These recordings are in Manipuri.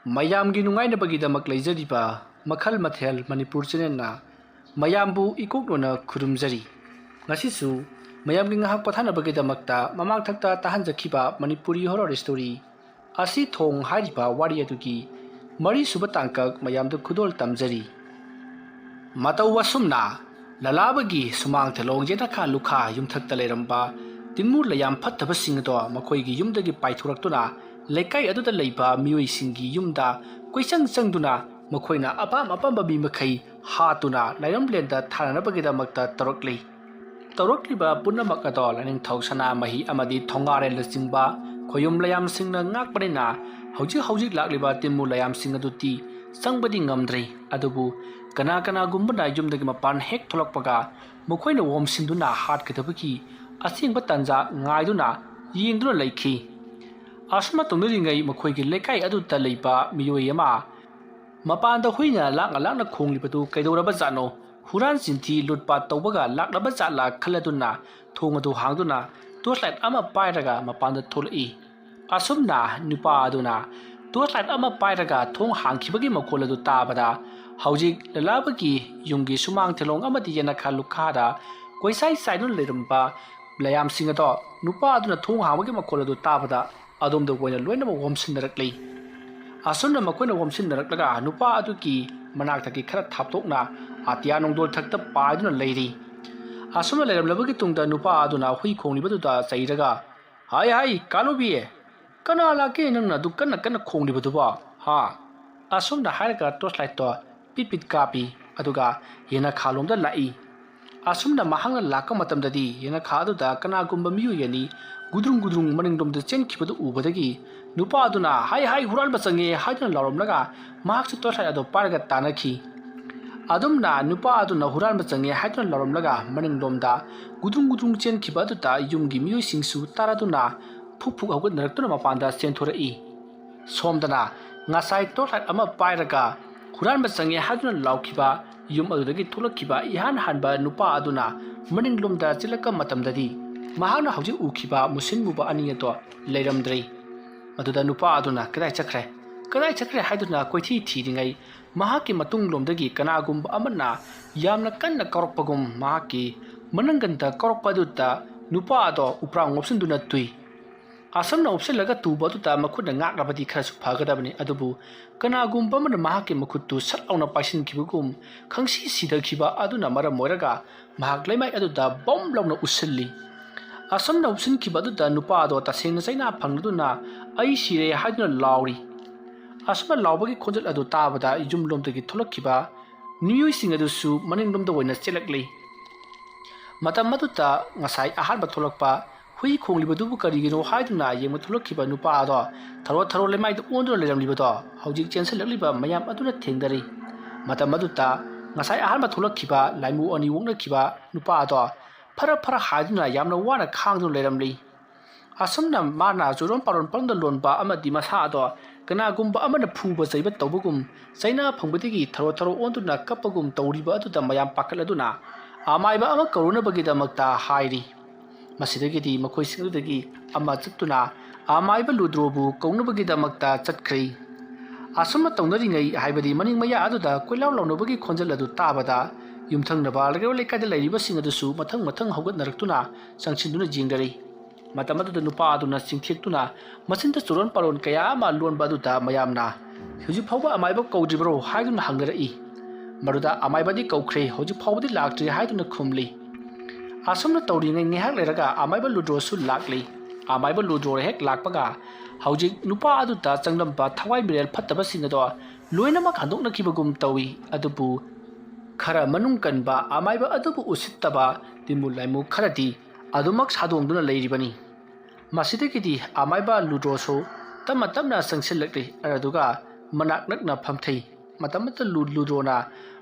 ꯃꯌꯥꯝꯒꯤ ꯅꯨꯡꯉꯥꯏꯅꯕꯒꯤꯗꯃꯛ ꯂꯩꯖꯔꯤꯕ ꯃꯈꯜ ꯃꯊꯦꯜ ꯃꯅꯤꯄꯨꯔ ꯆꯦꯅꯦꯜꯅ ꯃꯌꯥꯝꯕꯨ ꯏꯀꯣꯛꯂꯣꯟꯅ ꯈꯨꯔꯨꯝꯖꯔꯤ꯫ ꯉꯁꯤꯁꯨ ꯃꯌꯥꯝꯒꯤ ꯉꯥꯏꯍꯥꯛ ꯄꯣꯊꯥꯅꯕꯒꯤꯗꯃꯛꯇ ꯃꯃꯥꯡꯊꯛꯇ ꯇꯥꯍꯟꯖꯈꯤꯕ ꯃꯅꯤꯄꯨꯔꯤ ꯍꯣꯔꯔ ꯁ꯭ꯇꯣꯔꯤ ꯑꯁꯤ ꯊꯣꯡ ꯍꯥꯏꯔꯤꯕ ꯋꯥꯔꯤ ꯑꯗꯨꯒꯤ ꯃꯔꯤꯁꯨꯕ ꯇꯥꯡꯀꯛ ꯃꯌꯥꯝꯗ ꯈꯨꯗꯣꯜ ꯇꯝꯖꯔꯤ꯫ ꯃꯇꯧ ꯑꯁꯨꯝꯅ ꯂꯂꯥꯕꯒꯤ ꯁꯨꯃꯥꯡꯊꯦꯂꯣꯡ ꯌꯦꯅꯈꯥ ꯂꯨꯈꯥ ꯌꯨꯝꯊꯛꯇ ꯂꯩꯔꯝꯕ ꯇꯤꯟꯃꯨ ꯂꯩꯌꯥꯝ ꯐꯠꯇꯕꯁꯤꯡ ꯑꯗꯣ ꯃꯈꯣꯏꯒꯤ ꯌꯨꯝꯗꯒꯤ ꯄꯥꯏꯊꯣꯔꯛꯇꯨꯅ ꯂꯩꯀꯥꯏ ꯑꯗꯨꯗ ꯂꯩꯕ ꯃꯤꯑꯣꯏꯁꯤꯡꯒꯤ ꯌꯨꯝꯗ ꯀꯣꯏꯆꯪ ꯆꯪꯗꯨꯅ ꯃꯈꯣꯏꯅ ꯑꯄꯥꯝꯕ ꯃꯤ ꯃꯈꯩ ꯍꯥꯠꯇꯨꯅ ꯂꯥꯏꯔꯝꯂꯦꯟꯗ ꯊꯥꯅꯅꯕꯒꯤꯗꯃꯛꯇ ꯇꯧꯔꯛꯂꯤ꯫ ꯇꯧꯔꯛꯂꯤꯕ ꯄꯨꯝꯅꯃꯛ ꯑꯗꯣ ꯂꯥꯏꯅꯤꯡꯊꯧ ꯁꯅꯥꯃꯍꯤ ꯑꯃꯗꯤ ꯊꯣꯡꯒꯥꯔꯦꯜꯅꯆꯤꯡꯕ ꯈꯣꯌꯨꯝ ꯂꯩꯌꯥꯝꯁꯤꯡꯅ ꯉꯥꯛꯄꯅꯤꯅ ꯍꯧꯖꯤꯛ ꯂꯥꯛꯂꯤꯕ ꯇꯤꯟꯃꯨ ꯂꯩꯌꯥꯝꯁꯤꯡ ꯑꯗꯨꯗꯤ ꯆꯪꯕꯗꯤ ꯉꯝꯗ꯭ꯔꯤ꯫ ꯑꯗꯨꯕꯨ ꯀꯅꯥꯒꯨꯝꯕꯅ ꯌꯨꯝꯗꯒꯤ ꯃꯄꯥꯟ ꯍꯦꯛ ꯊꯣꯛꯂꯛꯄꯒ ꯃꯈꯣꯏꯅ ꯑꯣꯝꯁꯤꯟꯗꯨꯅ ꯍꯥꯠꯀꯗꯕꯒꯤ ꯑꯁꯦꯡꯕ ꯇꯥꯟꯖꯥ ꯉꯥꯏꯗꯨꯅ ꯌꯦꯡꯗꯨꯅ ꯂꯩꯈꯤ꯫ ꯑꯁꯨꯝꯅ ꯇꯧꯅꯔꯤꯉꯩ ꯃꯈꯣꯏꯒꯤ ꯂꯩꯀꯥꯏ ꯑꯗꯨꯗ ꯂꯩꯕ ꯃꯤꯑꯣꯏ ꯑꯃ ꯃꯄꯥꯟꯗ ꯍꯨꯏꯅ ꯂꯥꯛꯅ ꯈꯣꯡꯂꯤꯕꯗꯨ ꯀꯩꯗꯧꯔꯕꯖꯥꯠꯅꯣ, ꯍꯨꯔꯥꯟ ꯆꯤꯟꯊꯤ ꯂꯨꯠꯄꯥꯠ ꯇꯧꯕꯒ ꯂꯥꯛꯂꯕ ꯖꯥꯠꯂꯥ ꯈꯜꯂꯗꯨꯅ ꯊꯣꯡ ꯑꯗꯨ ꯍꯥꯡꯗꯨꯅ ꯇꯣꯔꯆꯂꯥꯏꯠ ꯑꯃ ꯄꯥꯏꯔꯒ ꯃꯄꯥꯟꯗ ꯊꯣꯛꯂꯛꯏ꯫ ꯑꯁꯨꯝꯅ ꯅꯨꯄꯥ ꯑꯗꯨꯅ ꯇꯣꯔꯆꯂꯥꯏꯠ ꯑꯃ ꯄꯥꯏꯔꯒ ꯊꯣꯡ ꯍꯥꯡꯈꯤꯕꯒꯤ ꯃꯈꯣꯜ ꯑꯗꯨ ꯇꯥꯕꯗ ꯍꯧꯖꯤꯛ ꯂꯂꯥꯕꯒꯤ ꯌꯨꯝꯒꯤ ꯁꯨꯃꯥꯡꯊꯦꯂꯣꯡ ꯑꯃꯗꯤ ꯌꯦꯅꯈꯥ ꯂꯨꯈꯥꯗ ꯀꯣꯏꯆꯥꯏ ꯆꯥꯏꯗꯨꯅ ꯂꯩꯔꯝꯕ ꯂꯩꯌꯥꯝꯁꯤꯡ ꯑꯗꯣ ꯅꯨꯄꯥ ꯑꯗꯨꯅ ꯊꯣꯡ ꯍꯥꯡꯕꯒꯤ ꯃꯈꯣꯜ ꯑꯗꯨ ꯇꯥꯕꯗ ꯑꯗꯣꯝꯗ ꯑꯣꯏꯅ ꯂꯣꯏꯅꯃꯛ ꯋꯣꯝꯁꯤꯟꯅꯔꯛꯂꯤ꯫ ꯑꯁꯨꯝꯅ ꯃꯈꯣꯏꯅ ꯋꯣꯝꯁꯤꯟꯅꯔꯛꯂꯒ ꯅꯨꯄꯥ ꯑꯗꯨꯒꯤ ꯃꯅꯥꯛꯇꯒꯤ ꯈꯔ ꯊꯥꯞꯇꯣꯛꯅ ꯑꯇꯤꯌꯥ ꯅꯣꯡꯗꯣꯜꯊꯛꯇ ꯄꯥꯏꯗꯨꯅ ꯂꯩꯔꯤ꯫ ꯑꯁꯨꯝꯅ ꯂꯩꯔꯝꯂꯕꯒꯤ ꯇꯨꯡꯗ ꯅꯨꯄꯥ ꯑꯗꯨꯅ ꯍꯨꯏ ꯈꯣꯡꯂꯤꯕꯗꯨꯗ ꯆꯩꯔꯒ, ꯍꯥꯏ ꯀꯥꯂꯨꯕꯤ, ꯀꯅꯥ ꯂꯥꯛꯀꯦ ꯅꯪꯅ ꯑꯗꯨ ꯀꯟꯅ ꯈꯣꯡꯂꯤꯕꯗꯨꯕꯣ ꯍꯥ? ꯑꯁꯨꯝꯅ ꯍꯥꯏꯔꯒ ꯇꯣꯔꯆꯂꯥꯏꯠꯇꯣ ꯄꯤꯠ ꯀꯥꯞꯄꯤ ꯑꯗꯨꯒ ꯌꯦꯅꯈꯥꯂꯣꯝꯗ ꯂꯥꯛꯏ꯫ ꯑꯁꯨꯝꯅ ꯃꯍꯥꯛꯅ ꯂꯥꯛꯄ ꯃꯇꯝꯗꯗꯤ ꯌꯦꯅꯈꯥ ꯑꯗꯨꯗ ꯀꯅꯥꯒꯨꯝꯕ ꯃꯤꯑꯣꯏ ꯑꯅꯤ ꯒꯨꯗ꯭ꯔꯨꯡ ꯃꯅꯤꯡꯂꯣꯝꯗ ꯆꯦꯟꯈꯤꯕꯗꯨ ꯎꯕꯗꯒꯤ ꯅꯨꯄꯥ ꯑꯗꯨꯅ ꯍꯥꯏ ꯍꯨꯔꯥꯟꯕ ꯆꯪꯉꯦ ꯍꯥꯏꯗꯨꯅ ꯂꯥꯎꯔꯝꯂꯒ ꯃꯍꯥꯛꯁꯨ ꯇꯣꯔꯆꯂꯥꯏꯠ ꯑꯗꯨ ꯄꯥꯏꯔꯒ ꯇꯥꯟꯅꯈꯤ꯫ ꯑꯗꯨꯝꯅ ꯅꯨꯄꯥ ꯑꯗꯨꯅ ꯍꯨꯔꯥꯟꯕ ꯆꯪꯉꯦ ꯍꯥꯏꯗꯨꯅ ꯂꯥꯎꯔꯝꯂꯒ ꯃꯅꯤꯡꯂꯣꯝꯗ ꯒꯨꯗ꯭ꯔꯨꯡ ꯆꯦꯟꯈꯤꯕ ꯑꯗꯨꯗ ꯌꯨꯝꯒꯤ ꯃꯤꯑꯣꯏꯁꯤꯡꯁꯨ ꯇꯥꯔꯗꯨꯅ ꯐꯨꯛ ꯍꯧꯒꯠꯅꯔꯛꯇꯨꯅ ꯃꯄꯥꯟꯗ ꯆꯦꯟꯊꯣꯔꯛꯏ꯫ ꯁꯣꯝꯗꯅ ꯉꯁꯥꯏ ꯇꯣꯔꯆꯂꯥꯏꯠ ꯑꯃ ꯄꯥꯏꯔꯒ ꯍꯨꯔꯥꯟꯕ ꯆꯪꯉꯦ ꯍꯥꯏꯗꯨꯅ ꯂꯥꯎꯈꯤꯕ ꯌꯨꯝ ꯑꯗꯨꯗꯒꯤ ꯊꯣꯛꯂꯛꯈꯤꯕ ꯏꯍꯥꯟ ꯍꯥꯟꯕ ꯅꯨꯄꯥ ꯑꯗꯨꯅ ꯃꯅꯤꯡꯂꯣꯝꯗ ꯆꯦꯜꯂꯛꯄ ꯃꯇꯝꯗꯗꯤ ꯃꯍꯥꯛꯅ ꯍꯧꯖꯤꯛ ꯎꯈꯤꯕ ꯃꯨꯁꯤꯟ ꯃꯨꯕ ꯑꯅꯤ ꯑꯗꯣ ꯂꯩꯔꯝꯗ꯭ꯔꯦ꯫ ꯃꯗꯨꯗ ꯅꯨꯄꯥ ꯑꯗꯨꯅ ꯀꯗꯥꯏ ꯆꯠꯈ꯭ꯔꯦ ꯍꯥꯏꯗꯨꯅ ꯀꯣꯏꯊꯤ ꯊꯤꯔꯤꯉꯩ ꯃꯍꯥꯛꯀꯤ ꯃꯇꯨꯡꯂꯣꯝꯗꯒꯤ ꯀꯅꯥꯒꯨꯝꯕ ꯑꯃꯅ ꯌꯥꯝꯅ ꯀꯟꯅ ꯀꯧꯔꯛꯄꯒꯨꯝ ꯃꯍꯥꯛꯀꯤ ꯃꯅꯪꯒꯟꯗ ꯀꯧꯔꯛꯄ ꯑꯗꯨꯗ ꯅꯨꯄꯥ ꯑꯗꯣ ꯎꯄ꯭ꯔꯥꯡ ꯃꯣꯞꯁꯤꯟꯗꯨꯅ ꯇꯨꯏ꯫ ꯑꯁꯨꯝꯅ ꯎꯞꯁꯤꯜꯂꯒ ꯇꯨꯕ ꯑꯗꯨꯗ ꯃꯈꯨꯠꯅ ꯉꯥꯛꯂꯕꯗꯤ ꯈꯔꯁꯨ ꯐꯒꯗꯕꯅꯤ, ꯑꯗꯨꯕꯨ ꯀꯅꯥꯒꯨꯝꯕ ꯑꯃꯅ ꯃꯍꯥꯛꯀꯤ ꯃꯈꯨꯠꯇꯨ ꯁꯠ ꯂꯥꯎꯅ ꯄꯥꯏꯁꯤꯟꯈꯤꯕꯒꯨꯝ ꯈꯪꯁꯤ ꯁꯤꯊꯈꯤꯕ ꯑꯗꯨꯅ ꯃꯔꯝ ꯑꯣꯏꯔꯒ ꯃꯍꯥꯛ ꯂꯩꯃꯥꯏ ꯑꯗꯨꯗ ꯕꯣꯝ ꯂꯥꯎꯅ ꯎꯞꯁꯤꯜꯂꯤ꯫ ꯑꯁꯨꯝꯅ ꯎꯞꯁꯤꯟꯈꯤꯕ ꯑꯗꯨꯗ ꯅꯨꯄꯥ ꯑꯗꯣ ꯇꯁꯦꯡꯅ ꯆꯩꯅꯥ ꯐꯪꯂꯗꯨꯅ ꯑꯩ ꯁꯤꯔꯦ ꯍꯥꯏꯗꯨꯅ ꯂꯥꯎꯔꯤ꯫ ꯑꯁꯨꯝꯅ ꯂꯥꯎꯕꯒꯤ ꯈꯣꯟꯖꯦꯜ ꯑꯗꯨ ꯇꯥꯕꯗ ꯌꯨꯝꯂꯣꯝꯗꯒꯤ ꯊꯣꯛꯂꯛꯈꯤꯕ ꯃꯤꯑꯣꯏꯁꯤꯡ ꯑꯗꯨꯁꯨ ꯃꯅꯤꯡꯂꯣꯝꯗ ꯑꯣꯏꯅ ꯆꯦꯜꯂꯛꯂꯤ꯫ ꯃꯇꯝ ꯑꯗꯨꯗ ꯉꯁꯥꯏ ꯑꯍꯥꯟꯕ ꯊꯣꯛꯂꯛꯄ ꯍꯨꯏ ꯈꯣꯡꯂꯤꯕꯗꯨꯕꯨ ꯀꯔꯤꯒꯤꯅꯣ ꯍꯥꯏꯗꯨꯅ ꯌꯦꯡꯕ ꯊꯣꯛꯂꯛꯈꯤꯕ ꯅꯨꯄꯥ ꯑꯗꯣ ꯊꯔꯣ ꯂꯩꯃꯥꯏꯗ ꯑꯣꯟꯗꯨꯅ ꯂꯩꯔꯝꯂꯤꯕꯗꯣ ꯍꯧꯖꯤꯛ ꯆꯦꯟꯁꯤꯜꯂꯛꯂꯤꯕ ꯃꯌꯥꯝ ꯑꯗꯨꯅ ꯊꯦꯡꯅꯔꯤ꯫ ꯃꯇꯝ ꯑꯗꯨꯗ ꯉꯁꯥই ꯑꯍꯥꯟꯕ ꯊꯣꯛꯂꯛꯈꯤꯕ ꯂꯥꯏꯃꯨ ꯑꯅꯤ ꯑꯣꯛꯅꯈꯤꯕ ꯅꯨꯄꯥ ꯑꯗꯣ ꯐꯔ ꯍꯥꯏꯗꯨꯅ ꯌꯥꯝꯅ ꯋꯥꯅ ꯈꯥꯡꯗꯨꯅ ꯂꯩꯔꯝꯂꯤ꯫ ꯑꯁꯨꯝꯅ ꯃꯥꯅ ꯆꯨꯔꯣꯟ ꯄꯥꯔꯣꯟ ꯄꯪꯗ ꯂꯣꯟꯕ ꯑꯃꯗꯤ ꯃꯁꯥ ꯑꯗꯣ ꯀꯅꯥꯒꯨꯝꯕ ꯑꯃꯅ ꯐꯨꯕ ꯆꯩꯕ ꯇꯧꯕꯒꯨꯝ ꯆꯩꯅꯥ ꯐꯪꯕꯗꯒꯤ ꯊꯔꯣ ꯑꯣꯟꯗꯨꯅ ꯀꯞꯄꯒꯨꯝ ꯇꯧꯔꯤꯕ ꯑꯗꯨꯗ ꯃꯌꯥꯝ ꯄꯥꯈꯠꯂꯗꯨꯅ ꯑꯃꯥꯏꯕ ꯑꯃ ꯀꯧꯔꯨꯅꯕꯒꯤꯗꯃꯛꯇ ꯍꯥꯏꯔꯤ꯫ ꯃꯁꯤꯗꯒꯤꯗꯤ ꯃꯈꯣꯏꯁꯤꯡ ꯑꯗꯨꯗꯒꯤ ꯑꯃ ꯆꯠꯇꯨꯅ ꯑꯃꯥꯏꯕ ꯂꯨꯗ꯭ꯔꯣꯕꯨ ꯀꯧꯅꯕꯒꯤꯗꯃꯛꯇ ꯆꯠꯈ꯭ꯔꯦ꯫ ꯑꯁꯨꯝꯅ ꯇꯧꯅꯔꯤꯉꯩ ꯍꯥꯏꯕꯗꯤ ꯃꯅꯤꯡ ꯃꯌꯥ ꯑꯗꯨꯗ ꯀꯣꯏꯂꯥꯎ ꯂꯥꯎꯅꯕꯒꯤ ꯈꯣꯟꯖꯦꯜ ꯑꯗꯨ ꯇꯥꯕꯗ ꯌꯨꯝꯊꯪꯅꯕ ꯂꯩꯀꯥꯏ ꯂꯩꯀꯥꯏꯗ ꯂꯩꯔꯤꯕꯁꯤꯡ ꯑꯗꯨꯁꯨ ꯃꯊꯪ ꯍꯧꯒꯠꯅꯔꯛꯇꯨꯅ ꯆꯪꯁꯤꯟꯗꯨꯅ ꯌꯦꯡꯅꯔꯤ꯫ ꯃꯇꯝ ꯑꯗꯨꯗ ꯅꯨꯄꯥ ꯑꯗꯨꯅ ꯆꯤꯡꯊꯦꯛꯇꯨꯅ ꯃꯆꯤꯟꯗ ꯆꯨꯔꯣꯟ ꯄꯥꯔꯣꯟ ꯀꯌꯥ ꯑꯃ ꯂꯣꯟꯕ ꯑꯗꯨꯗ ꯃꯌꯥꯝꯅ ꯍꯧꯖꯤꯛ ꯐꯥꯎꯕ ꯑꯃꯥꯏꯕ ꯀꯧꯗ꯭ꯔꯤꯕ꯭ꯔꯣ ꯍꯥꯏꯗꯨꯅ ꯍꯪꯅꯔꯛꯏ꯫ ꯃꯗꯨꯗ ꯑꯃꯥꯏꯕꯗꯤ ꯀꯧꯈ꯭ꯔꯦ, ꯍꯧꯖꯤꯛ ꯐꯥꯎꯕꯗꯤ ꯂꯥꯛꯇ꯭ꯔꯤ ꯍꯥꯏꯗꯨꯅ ꯈꯨꯝꯂꯤ꯫ ꯑꯁꯨꯝꯅ ꯇꯧꯔꯤꯉꯩ ꯉꯥꯏꯍꯥꯛ ꯂꯩꯔꯒ ꯑꯃꯥꯏꯕ ꯂꯨꯗ꯭ꯔꯣꯁꯨ ꯂꯥꯛꯂꯤ꯫ ꯑꯃꯥꯏꯕ ꯂꯨꯗ꯭ꯔꯣ ꯍꯦꯛ ꯂꯥꯛꯄꯒ ꯍꯧꯖꯤꯛ ꯅꯨꯄꯥ ꯑꯗꯨꯗ ꯆꯪꯂꯝꯕ ꯊꯋꯥꯏ ꯃꯤꯔꯦꯜ ꯐꯠꯇꯕꯁꯤꯡ ꯑꯗꯣ ꯂꯣꯏꯅꯃꯛ ꯍꯟꯗꯣꯛꯅꯈꯤꯕꯒꯨꯝ ꯇꯧꯏ꯫ ꯑꯗꯨꯕꯨ ꯈꯔ ꯃꯅꯨꯡ ꯀꯟꯕ ꯑꯃꯥꯏꯕ ꯑꯗꯨꯕꯨ ꯎꯁꯤꯠꯇꯕ ꯇꯤꯟꯃꯨ ꯂꯥꯏꯃꯨ ꯈꯔꯗꯤ ꯑꯗꯨꯃꯛ ꯁꯥꯗꯣꯡꯗꯨꯅ ꯂꯩꯔꯤꯕꯅꯤ꯫ ꯃꯁꯤꯗꯒꯤꯗꯤ ꯑꯃꯥꯏꯕ ꯂꯨꯗ꯭ꯔꯣꯁꯨ ꯇꯞꯅ ꯆꯪꯁꯤꯜꯂꯛꯂꯤ ꯑꯗꯨꯒ ꯃꯅꯥꯛ ꯅꯛꯅ ꯐꯝꯊꯩ꯫ ꯃꯇꯝ ꯑꯗꯨꯗ ꯂꯨꯗ꯭ꯔꯣꯅ